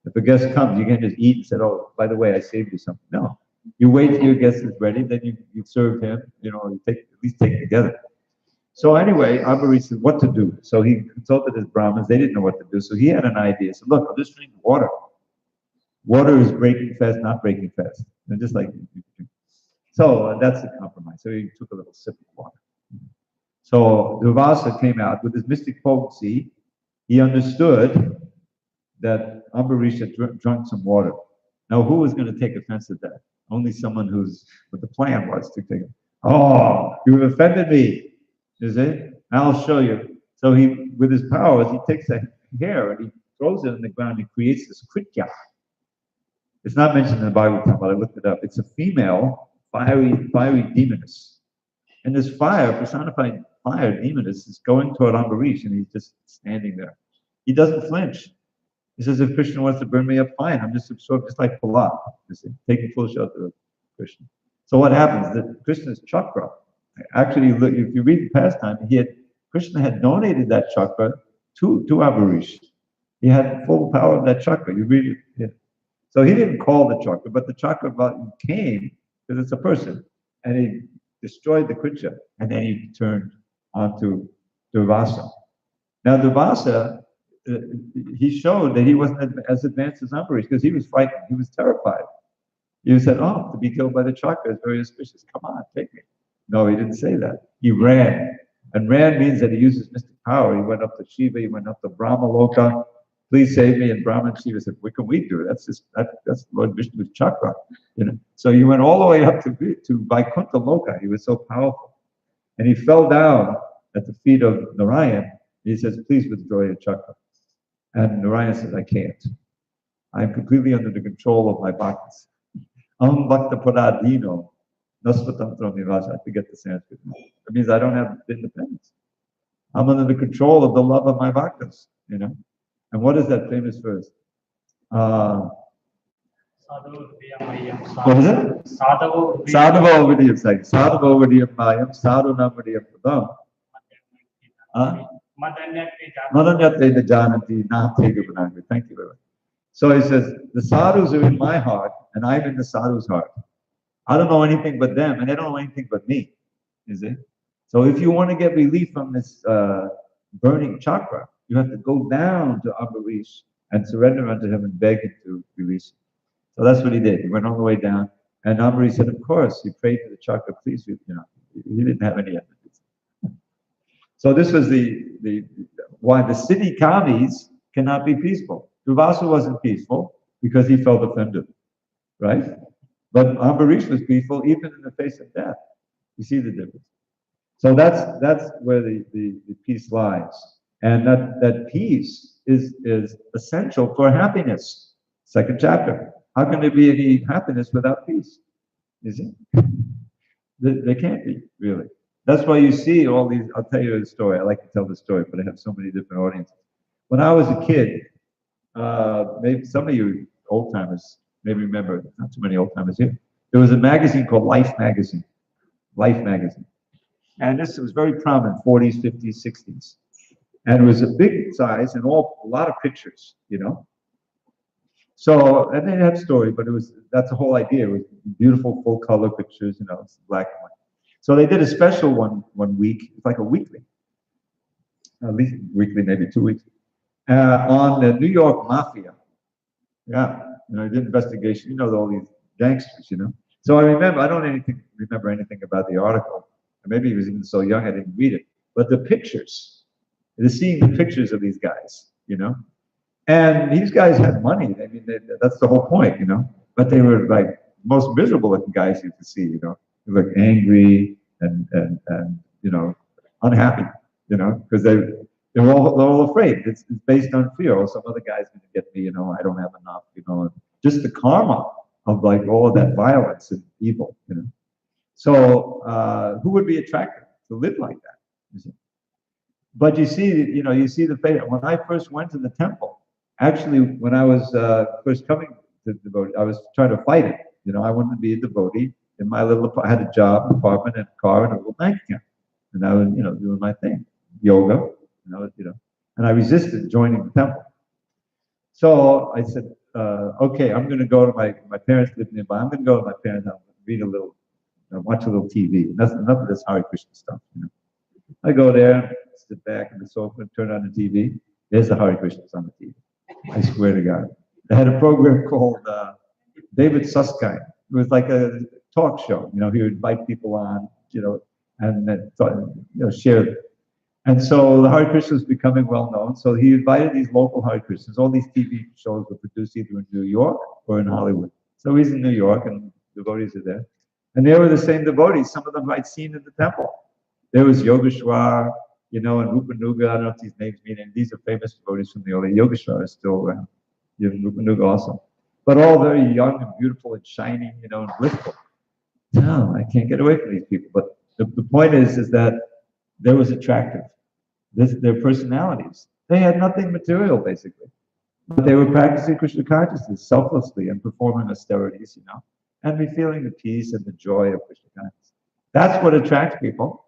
If a guest comes, you can't just eat and say, by the way, I saved you something. No. You wait till your guest is ready, then you serve him, you at least take together. So anyway, Ambarish said what to do. So he consulted his Brahmins. They didn't know what to do. So he had an idea. So look, I'll just drink water. Water is breaking fast, not breaking fast. And just like you drink. So that's the compromise. So he took a little sip of water. So Devasa came out with his mystic potency. He understood that Ambarish had drunk some water. Now, who was going to take offense at that? Only someone what the plan was to take it. You have offended me. Is it? I'll show you. So he, with his powers, he takes a hair and he throws it in the ground. He creates this kritya. It's not mentioned in the Bible, but I looked it up. It's a female fiery demoness. And this personified fire demoness is going toward Ambarish, and he's just standing there. He doesn't flinch. He says, if Krishna wants to burn me up, fine. I'm just absorbed, just like Prahlad, taking full shelter of Krishna. So what happens? That Krishna's chakra, actually, if you read the pastime, Krishna had donated that chakra to Ambarish. He had full power of that chakra. You read it. Yeah. So he didn't call the chakra, but the chakra came because it's a person, and he destroyed the kritya, and then he turned onto Devasa. Now Devasa, he showed that he wasn't as advanced as Ambarish because he was frightened. He was terrified. He said, to be killed by the chakra is very auspicious. Come on, take me. No, he didn't say that. He ran. And ran means that he uses mystic power. He went up to Shiva, he went up to Brahma Loka. Please save me. And Brahma and Shiva said, what can we do? That's Lord Vishnu's chakra. So he went all the way up to Vaikuntha Loka. He was so powerful. And he fell down at the feet of Narayan. He says, please withdraw your chakra. And Narayan says, I can't. I'm completely under the control of my bhaktas. Bhakta paradino. Nasvatantra nivasa. I forget the Sanskrit. It means I don't have independence. I'm under the control of the love of my bhaktas, And what is that famous verse? What was it? Sadhavo vidiyam saying. Sadhavo vidiyam mayam, sadhunam vidiyam padam. Madanyate najanati nahte gupanangi. Thank you very much. So he says, the sadhus are in my heart, and I'm in the sadhus' heart. I don't know anything but them, and they don't know anything but me. Is it? So if you want to get relief from this burning chakra, you have to go down to Ambarish and surrender unto him and beg him to release him. So that's what he did. He went all the way down, and Ambarish said, of course, he prayed to the chakra, please, he didn't have any evidence. So this was why the city kamis cannot be peaceful. Devasa wasn't peaceful because he felt offended, right? But Ambarish was peaceful even in the face of death. You see the difference. So that's where the peace lies. And that peace is essential for happiness. Second chapter. How can there be any happiness without peace? Is it? There can't be, really. That's why you see all these. I'll tell you a story. I like to tell the story, but I have so many different audiences. When I was a kid, maybe some of you old timers maybe remember, not too many old timers here. There was a magazine called Life Magazine. Life Magazine. And this was very prominent, 40s, 50s, 60s. And it was a big size and a lot of pictures, you know. So, and they had story, but that's the whole idea. It was beautiful full color pictures, you know, it's black and white. So they did a special one week, it's like a weekly, at least weekly, maybe 2 weeks, on the New York Mafia. Yeah, you know, they did investigation, you know, all these gangsters, you know. So I remember, I don't remember anything about the article. Or maybe he was even so young I didn't read it. But the pictures, seeing the pictures of these guys, you know. And these guys had money. I mean, that's the whole point, you know. But they were like most miserable looking guys you could see, you know. They were like angry and you know, unhappy, you know, because they're all afraid. It's based on fear. Oh, some other guy's going to get me, you know, I don't have enough, you know. Just the karma of like all of that violence and evil, you know. So who would be attracted to live like that? You see? But you see, you know, you see the fate. When I first went to the temple, actually, when I was first coming to devotee, I was trying to fight it. You know, I wanted to be a devotee. In my little, I had a job, an apartment, and a car, and a little bank account, and I was, you know, doing my thing, yoga, you know, and I resisted joining the temple. So I said, okay, I'm going to go to my parents live nearby. I'm going to go to my parents' house, read a little, watch a little TV. And that's enough of this Hare Krishna stuff. You know, I go there, sit back in the sofa, turn on the TV. There's the Hare Krishnas on the TV. I swear to God, they had a program called David Susskind. It was like a talk show. You know, he would invite people on, you know, and then you know share. And so the Hare Krishna was becoming well known. So he invited these local Hare Krishnas. All these TV shows were produced either in New York or in Hollywood. So he's in New York and devotees are there. And they were the same devotees. Some of them I'd seen in the temple. There was Yogeshwar, you know, and Rupanuga. I don't know if these names mean anything. These are famous devotees from the early. Yogeshwar is still around. You have Rupanuga also. But all very young and beautiful and shining, you know, and blissful. No, I can't get away from these people. But the point is that they was attractive. Their personalities. They had nothing material, basically. But they were practicing Krishna consciousness selflessly and performing austerities, you know, and be feeling the peace and the joy of Krishna consciousness. That's what attracts people.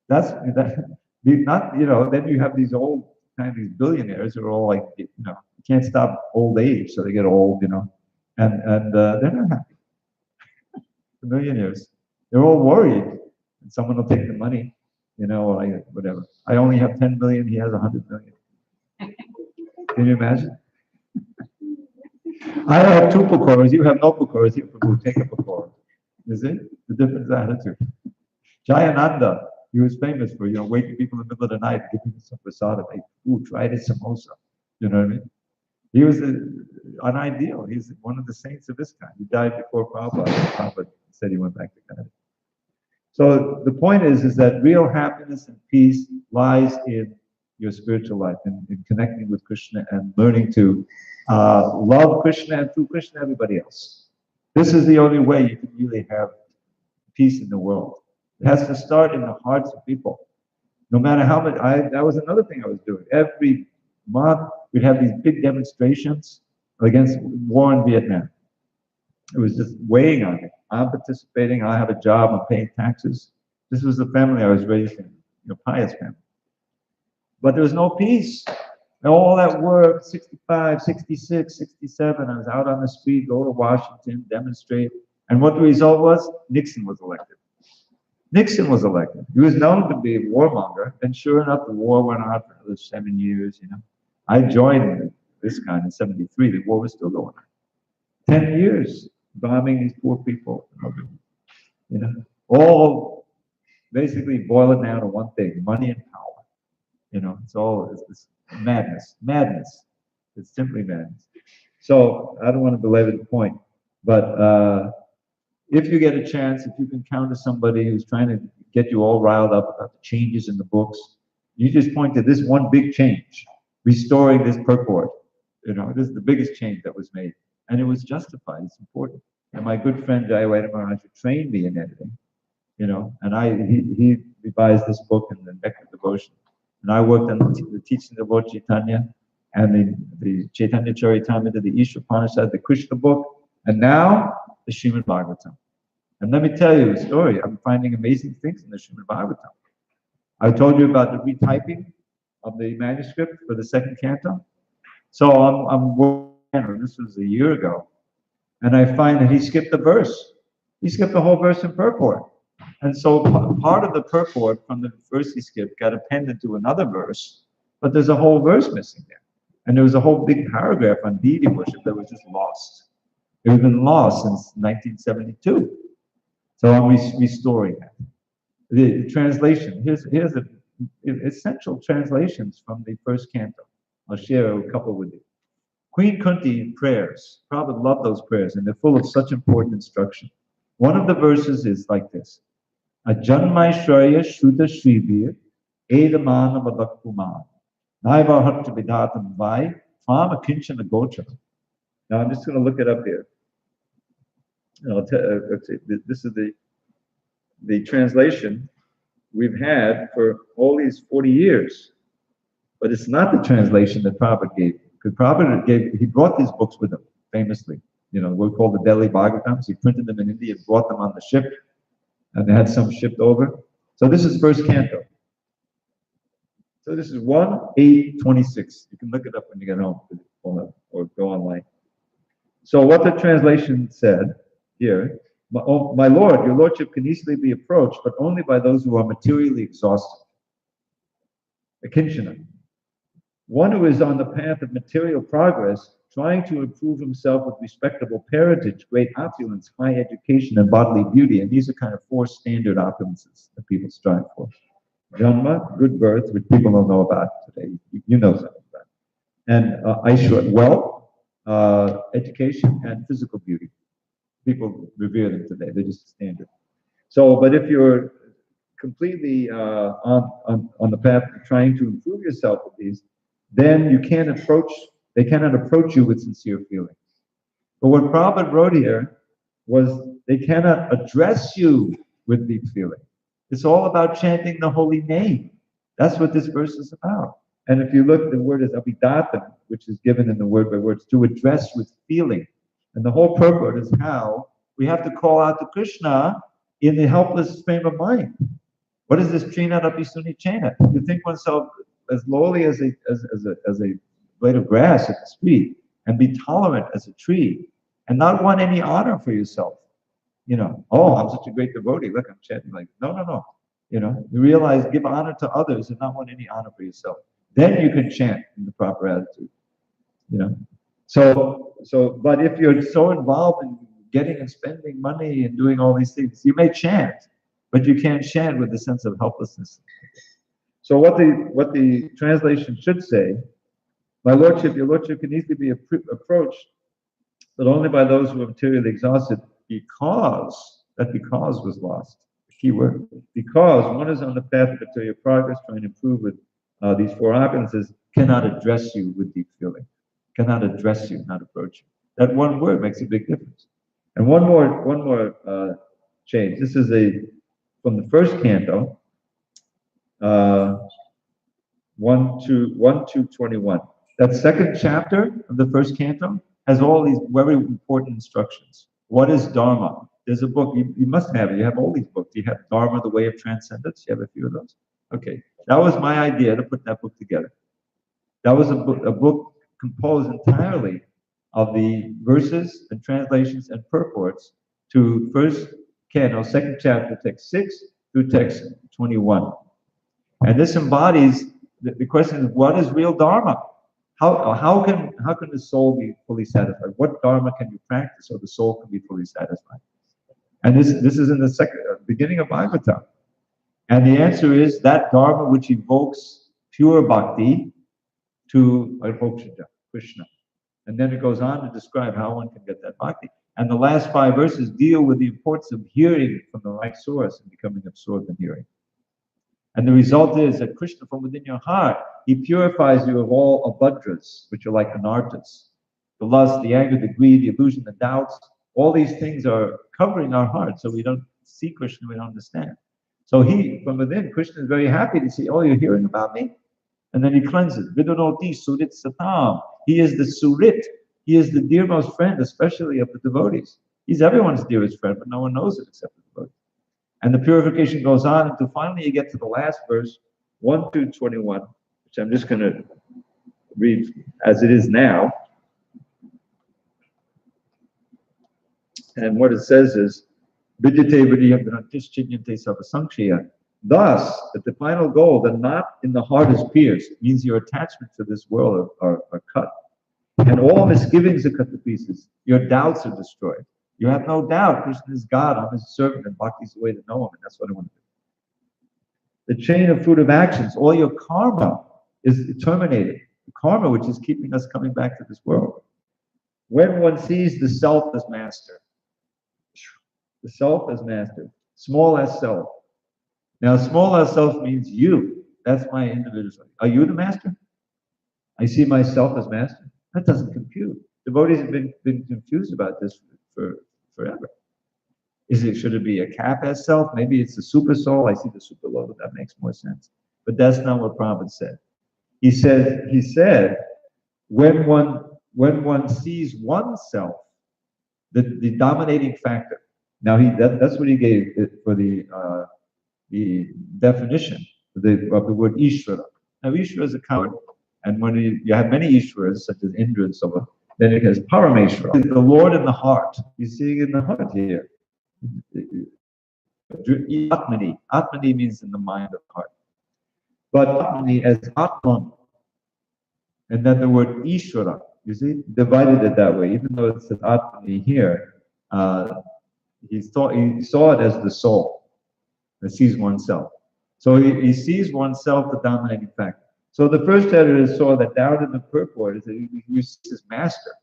Not, you know, then you have these old, kind of these billionaires who are all like, you know, you can't stop old age, so they get old, you know, and they're not happy. The millionaires, they're all worried. And someone will take the money, you know, or whatever. I only have 10 million, he has 100 million. Can you imagine? I have 2 pakoras, you have no pakoras, you take a pakora. You see? The different attitude. Jayananda, he was famous for, you know, waking people in the middle of the night, giving them some prasadam. Hey, ooh, try this samosa. You know what I mean? He was an ideal. He's one of the saints of Iskcon. He died before Prabhupada. Prabhupada said he went back to Canada. So the point is that real happiness and peace lies in your spiritual life, in connecting with Krishna and learning to love Krishna and through Krishna everybody else. This is the only way you can really have peace in the world. It has to start in the hearts of people. No matter how much, that was another thing I was doing. Every month we'd have these big demonstrations against war in Vietnam. It was just weighing on me. I'm participating, I have a job, I'm paying taxes. This was the family I was raised in, you know, pious family. But there was no peace. And all that work, 65, 66, 67, I was out on the street, go to Washington, demonstrate. And what the result was? Nixon was elected. Nixon was elected. He was known to be a warmonger, and sure enough, the war went on for another 7 years, you know. I joined Iskcon in 73, the war was still going on. 10 years bombing these poor people, you know, all basically boil it down to one thing: money and power. You know, it's this madness. It's simply madness. So I don't want to belabor the point, but if you get a chance, if you can counter somebody who's trying to get you all riled up about the changes in the books, you just point to this one big change, restoring this purport. You know, this is the biggest change that was made. And it was justified. It's important. And my good friend Jayawada Maharaj trained me in editing, you know, and he revised this book in the Nectar Devotion. And I worked on the teaching of Lord Chaitanya. and the Chaitanya Charitamrita, the Ishvapanishad, the Krishna book, and now the Srimad Bhagavatam. And let me tell you a story. I'm finding amazing things in the Srimad Bhagavatam. I told you about the retyping of the manuscript for the second canto. So I'm working, this was a year ago, and I find that he skipped a verse. He skipped the whole verse in purport. And so part of the purport from the verse he skipped got appended to another verse, but there's a whole verse missing there. And there was a whole big paragraph on deity worship that was just lost. It had been lost since 1972. So I'm restoring that. The translation, here's the essential translations from the first canto. I'll share a couple with you. Queen Kunti prayers. Prabhupada loved those prayers, and they're full of such important instruction. One of the verses is like this. Ajanmai Shraya Shuddha Shrivir Edamana Vadakuman Naiva Hakta Vidatam Vai Fama Kinchana Gocha. Now I'm just going to look it up here. This is the translation we've had for all these 40 years. But it's not the translation that Prabhupada gave. Because Prabhupada he brought these books with him, famously. You know, we're called the Delhi Bhagavatams. He printed them in India and brought them on the ship. And they had some shipped over. So this is first canto. So this is 1:8:26. You can look it up when you get home or go online. So what the translation said here, my Lord, your Lordship can easily be approached, but only by those who are materially exhausted. A kinshana. One who is on the path of material progress, trying to improve himself with respectable parentage, great opulence, high education, and bodily beauty. And these are kind of four standard opulences that people strive for. Janma, good birth, which people don't know about today. You know something about it. And Aishwarya, wealth, education, and physical beauty. People revere them today. They're just standard. So, but if you're completely on the path of trying to improve yourself with these, then they cannot approach you with sincere feelings. But what Prabhupada wrote here was they cannot address you with deep feeling. It's all about chanting the holy name. That's what this verse is about. And if you look, the word is abhidatam, which is given in the word by words, to address with feeling. And the whole purport is how we have to call out to Krishna in the helpless frame of mind. What is this Trina Rapisuni Chena? You think oneself as lowly as a blade of grass at the street, and be tolerant as a tree, and not want any honor for yourself. You know, oh, I'm such a great devotee. Look, I'm chanting like, no. You know, you realize, give honor to others and not want any honor for yourself. Then you can chant in the proper attitude. You know, so, but if you're so involved in getting and spending money and doing all these things, you may chant, but you can't chant with a sense of helplessness. So what the translation should say, my Lordship, your Lordship can easily be approached, but only by those who are materially exhausted, because was lost. The key word. Because one is on the path of material progress, trying to improve with these four opulences, cannot address you with deep feeling. Cannot address you, not approach you. That one word makes a big difference. And one more change. This is from the first canto, 1:21. That second chapter of the first canto has all these very important instructions. What is Dharma? There's a book, you must have it. You have all these books. You have Dharma, the Way of Transcendence. You have a few of those? Okay. That was my idea to put that book together. That was a book composed entirely of the verses and translations and purports to first canto, second chapter, text 6 through text 21. And this embodies the question of what is real Dharma? How can the soul be fully satisfied? What Dharma can you practice so the soul can be fully satisfied? And this is in the beginning of Bhagavatam. And the answer is that Dharma which evokes pure bhakti to Krishna. And then it goes on to describe how one can get that bhakti. And the last 5 verses deal with the importance of hearing from the right source and becoming absorbed in hearing. And the result is that Krishna, from within your heart, he purifies you of all abhadras, which are like anarthas. The lust, the anger, the greed, the illusion, the doubts, all these things are covering our heart, so we don't see Krishna, we don't understand. So from within, Krishna is very happy to see, oh, you're hearing about me? And then he cleanses. Vidunoti surit satam. He is the surit. He is the dearmost friend, especially of the devotees. He's everyone's dearest friend, but no one knows it except the devotees. And the purification goes on until finally you get to the last verse, 1 to 21, which I'm just going to read as it is now. And what it says is, thus, at the final goal, the knot in the heart is pierced, means your attachment to this world are cut. And all misgivings are cut to pieces. Your doubts are destroyed. You have no doubt Krishna is God, I'm his servant, and Bhakti is the way to know him, and that's what I want to do. The chain of fruit of actions, all your karma is terminated. The karma which is keeping us coming back to this world. When one sees the self as master, the self as master, small as self. Now, small as self means you. That's my individual. Are you the master? I see myself as master. That doesn't compute. Devotees have been confused about this for forever. Should it be a cap as self? Maybe it's the super soul. I see the super logo. That makes more sense. But that's not what Prabhupada said. He said, when one sees oneself, the dominating factor. Now that's what he gave for the definition of the word Ishvara. Now Ishvara is a coward, and when you have many Ishvaras, such as Indra and so on, then it has Parameshvara, the Lord in the heart. You see it in the heart here. Atmani. Atmani means in the mind of the heart. But Atmani as Atman, and then the word Ishvara, you see, divided it that way, even though it says Atmani here. He saw it as the soul that sees oneself. So he sees oneself the dominating factor. So the first editor saw that down in the purport is that he sees his master.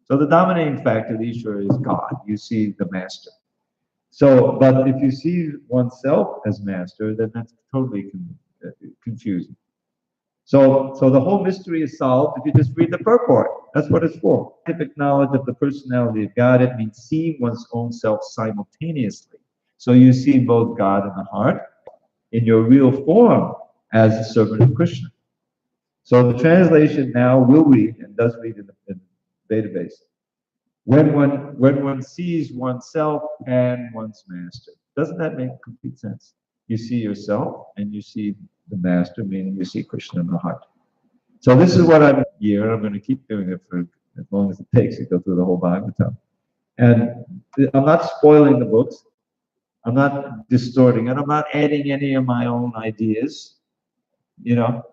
So the dominating factor, the Ishvara, is God. You see the master. So, but if you see oneself as master, then that's totally confusing. So the whole mystery is solved if you just read the purport. That's what it's for. Scientific knowledge of the personality of God, it means seeing one's own self simultaneously. So you see both God in the heart, in your real form as a servant of Krishna. So the translation now will read, and does read in the database, when one sees oneself and one's master. Doesn't that make complete sense? You see yourself and you see the master, meaning you see Krishna in the heart. So this is what I'm here. I'm going to keep doing it for as long as it takes to go through the whole Bhagavatam. And I'm not spoiling the books. I'm not distorting it. I'm not adding any of my own ideas. You know,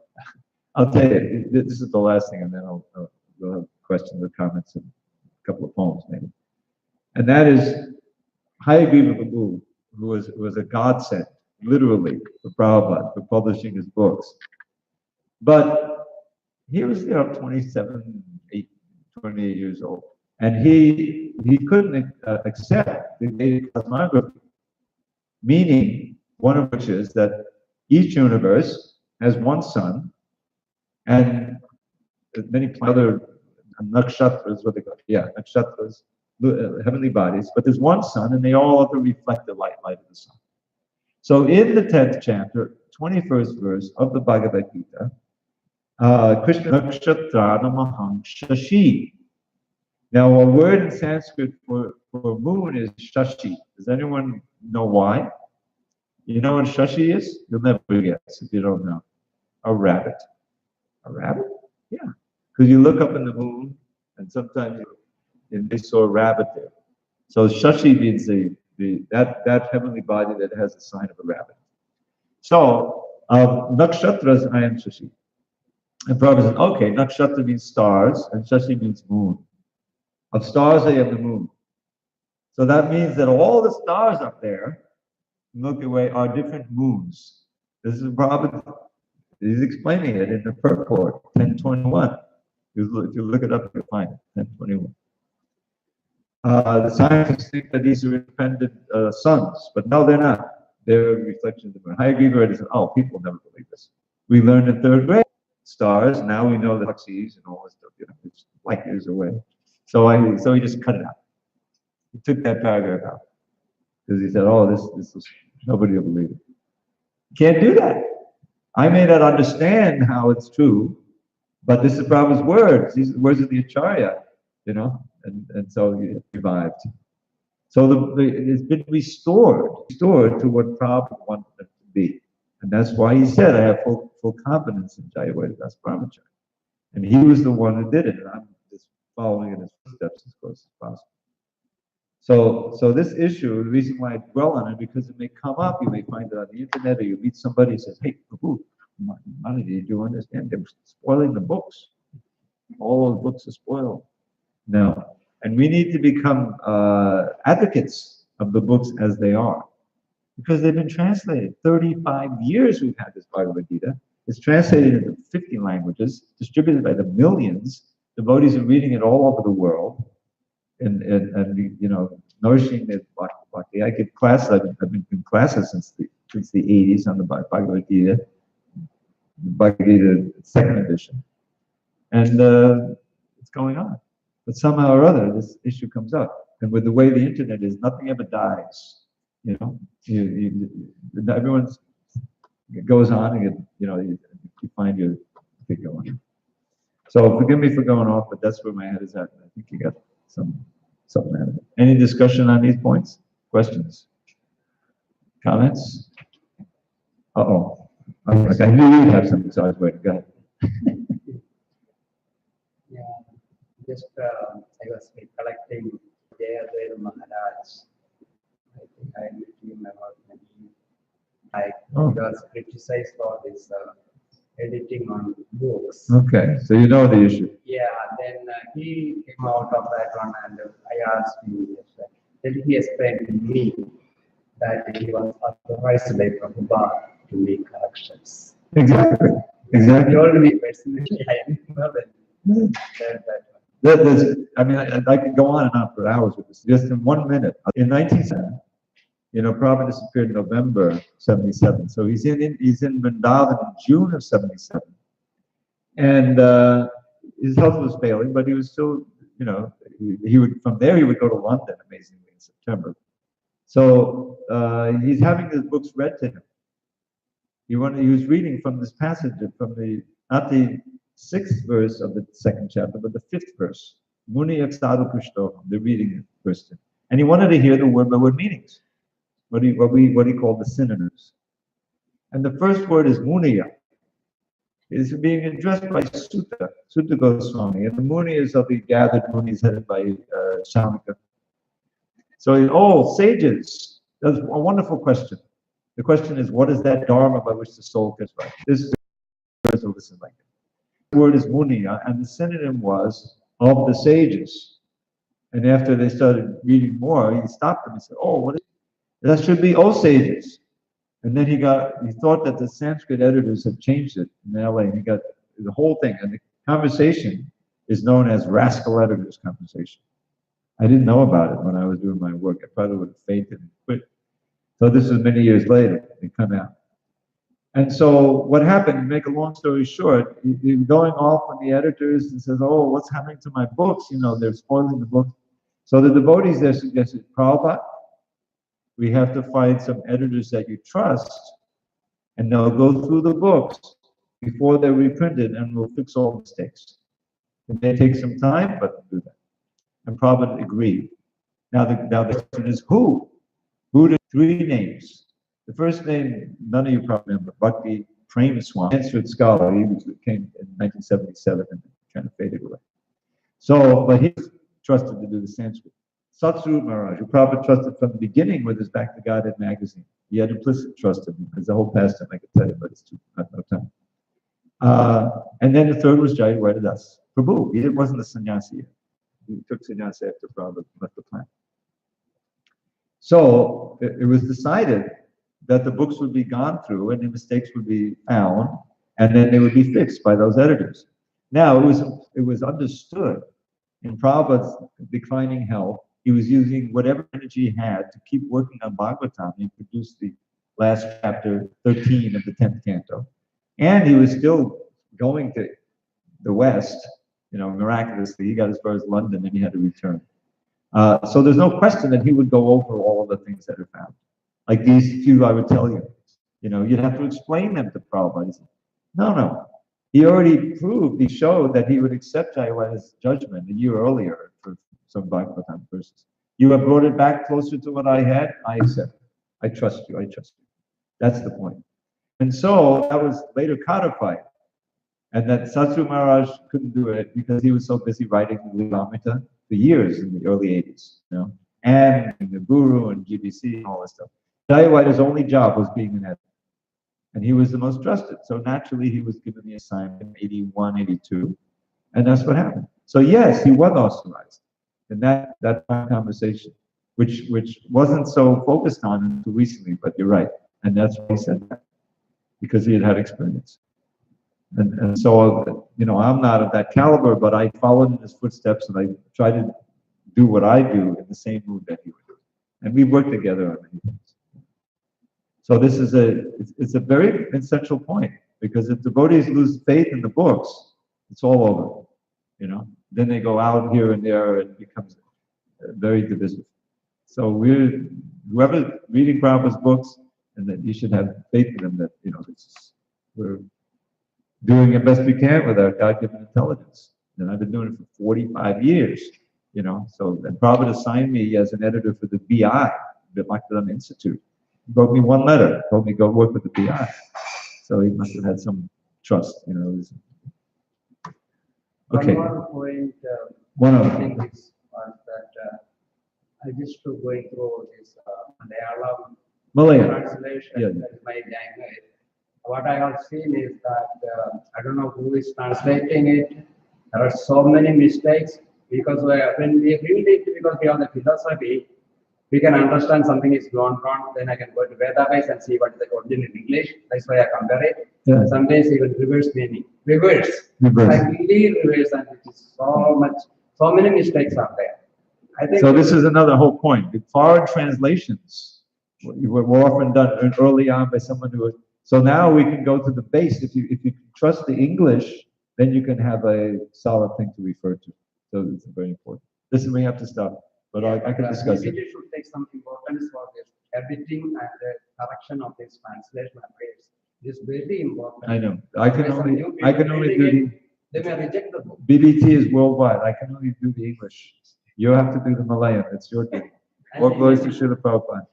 I'll tell you, this is the last thing, and then we'll have questions or comments and a couple of poems maybe. And that is Hayagriva Prabhu, who was a godsend, literally, for Prabhupada, for publishing his books. But he was, 27, 28 years old. And he couldn't accept the Vedic cosmography, meaning, one of which is that each universe has one sun, and many other nakshatras, what they call it, nakshatras, heavenly bodies, but there's one sun, and they all have to reflect the light of the sun. So in the 10th chapter, 21st verse of the Bhagavad Gita, Krishna Nakshatrana Maham Shashi. Now a word in Sanskrit for moon is Shashi. Does anyone know why? You know what Shashi is? You'll never guess if you don't know. A rabbit. A rabbit? Yeah. Because you look up in the moon, and sometimes they saw a rabbit there. So Shashi means that heavenly body that has the sign of a rabbit. So nakshatras, I am Shashi. And Prabhupada says, okay, nakshatra means stars, and Shashi means moon. Of stars, I am the moon. So that means that all the stars up there, Milky Way, are different moons. This is Prabhupada. He's explaining it in the purport, 1021. If you look it up, you'll find it, 1021. The scientists think that these are independent suns, but no, they're not. They're reflections of the moon. Hayagriva said, oh, people never believe this. We learned in 3rd grade, stars, now we know the galaxies and all this stuff, it's light years away. So he just cut it out. He took that paragraph out. Because he said, oh, this is, nobody will believe it. Can't do that. I may not understand how it's true, but this is Prabhupada's words. These are the words of the Acharya, and so it revived. So it's been restored to what Prabhupada wanted it to be. And that's why he said, I have full confidence in Jayawada Das Brahmachari. And he was the one who did it, and I'm just following in his footsteps as close as possible. So this issue, the reason why I dwell on it, because it may come up, you may find it on the internet, or you meet somebody who says, hey, Prabhu, do you understand? They're spoiling the books. All those books are spoiled. No. And we need to become advocates of the books as they are. Because they've been translated. 35 years we've had this Bhagavad Gita. It's translated into 50 languages, distributed by the millions. Devotees are reading it all over the world. And nourishing the bhakti. I give classes, I've been in classes since the 80s on the Bhagavad Gita. The Bhagavad Gita, second edition. And it's going on. But somehow or other, this issue comes up. And with the way the internet is, nothing ever dies. Everyone goes on and you find your thing going. So forgive me for going off, but that's where my head is at. I think you got something out of it. Any discussion on these points? Questions? Comments? Uh-oh. I knew you'd have something, so I was waiting. Go ahead. Yeah, just I was recollecting Jayadeva Maharaj. I think I met him about maybe he was criticized for this editing on books. Okay, so you know the issue. Yeah, then he came out of that one, and I asked him, then he explained to me that he was authorized by Prabhupada to make corrections. Exactly. He told me personally, I never heard that one. I could go on and on for hours with this. Just in 1 minute. In 1970, Prabhupada disappeared in November 77. So he's in Vrindavan in June of 77. And his health was failing, but he was still, he would go to London amazingly in September. So he's having his books read to him. He was reading from this passage from not the 6th verse of the 2nd chapter, but the 5th verse. Muni Yaksadu Pushto, they're reading it first. And he wanted to hear the word by word meanings. What he called the synonyms. And the first word is Muniya. It's being addressed by Sutta Goswami. And the Muni is of the gathered Munis headed by Shanika. So, sages. That's a wonderful question. The question is, what is that dharma by which the soul gets right? This is the listen like it. The word is Muniya, and the synonym was of the sages. And after they started reading more, he stopped them and said, what is that? Should be sages. And then he thought that the Sanskrit editors had changed it in LA, and he got the whole thing. And the conversation is known as Rascal Editors Conversation. I didn't know about it when I was doing my work. I probably would have fainted and quit. So this was many years later, it come out. And so what happened, to make a long story short, he was going off on the editors and says, what's happening to my books? They're spoiling the books. So the devotees there suggested, Prabhupada, we have to find some editors that you trust, and they'll go through the books before they're reprinted, and we'll fix all mistakes. It may take some time, but we'll do that. And Prabhupada agreed. Now the question is who? Who did 3 names? The first name, none of you probably remember, Bhakti Prema Swami, Sanskrit scholar. He came in 1977 and kind of faded away. So, but he was trusted to do the Sanskrit. Satsuru Maharaj, who Prabhupada trusted from the beginning with his Back to Godhead magazine. He had implicit trust in him. There's a whole pastime I could tell you, but it's not no time. And then the third was Jayawada Das Prabhu. He wasn't a sannyasi yet. He took sannyasi after Prabhupada left the planet. So it was decided that the books would be gone through and the mistakes would be found, and then they would be fixed by those editors. Now, it was understood in Prabhupada's declining health, he was using whatever energy he had to keep working on Bhagavatam. He produced the last chapter 13 of the 10th canto. And he was still going to the West, miraculously. He got as far as London and he had to return. So there's no question that he would go over all of the things that are found. Like these few I would tell you. You know, you'd have to explain them to Prabhupada. He said, no. He already proved, he showed that he would accept Jayawada's judgment a year earlier for some Bhagavatam verses. You have brought it back closer to what I had, I accept. I trust you. That's the point. And so that was later codified. And that Satru Maharaj couldn't do it because he was so busy writing the Lilamrita for years in the early 80s, you know, and the Guru and GBC and all this stuff. Jayawada's only job was being an editor. And he was the most trusted. So naturally, he was given the assignment in 81, 82. And that's what happened. So yes, he was authorized in that conversation, which wasn't so focused on until recently, but you're right. And that's why he said that, because he had experience. And so, you know, I'm not of that caliber, but I followed in his footsteps and I try to do what I do in the same mood that he would do. And we work together on many things. So this is it's a very essential point, because if devotees lose faith in the books, it's all over, you know. Then they go out here and there and it becomes very divisive. So whoever's reading Prabhupada's books, and that you should have faith in them that, you know, we're doing the best we can with our God-given intelligence. And I've been doing it for 45 years, you know. So then Prabhupada assigned me as an editor for the BI, the Bhaktivedanta Institute. He wrote me one letter, told me go work with the BI. So he must have had some trust, you know. Okay. One more point, One I other think thing. is that I just to going through this Malayalam Malayalam. translation, Yeah. that is my language. What I have seen is that I don't know who is translating it. There are so many mistakes because when we read it, because we have the philosophy, we can understand something is gone wrong. Then I can go to Vedabase and see what is the original in English. That's why I compare it. Yeah. Sometimes even reverse meaning. Reverse. Reverse. I really reverse, and it is so many mistakes are there. I think So this is another whole point. The foreign translations were often done early on by someone who was. So now we can go to the base. If you trust the English, then you can have a solid thing to refer to. So it's very important. Listen, we have to stop, but I can discuss we it. really should take some importance for this editing and the correction of this translation and words. It is very important. I know. I can only do the. They may reject the book. BBT is worldwide. I can only do the English. You have to do the Malayan. It's your duty. All glories to Srila Prabhupada.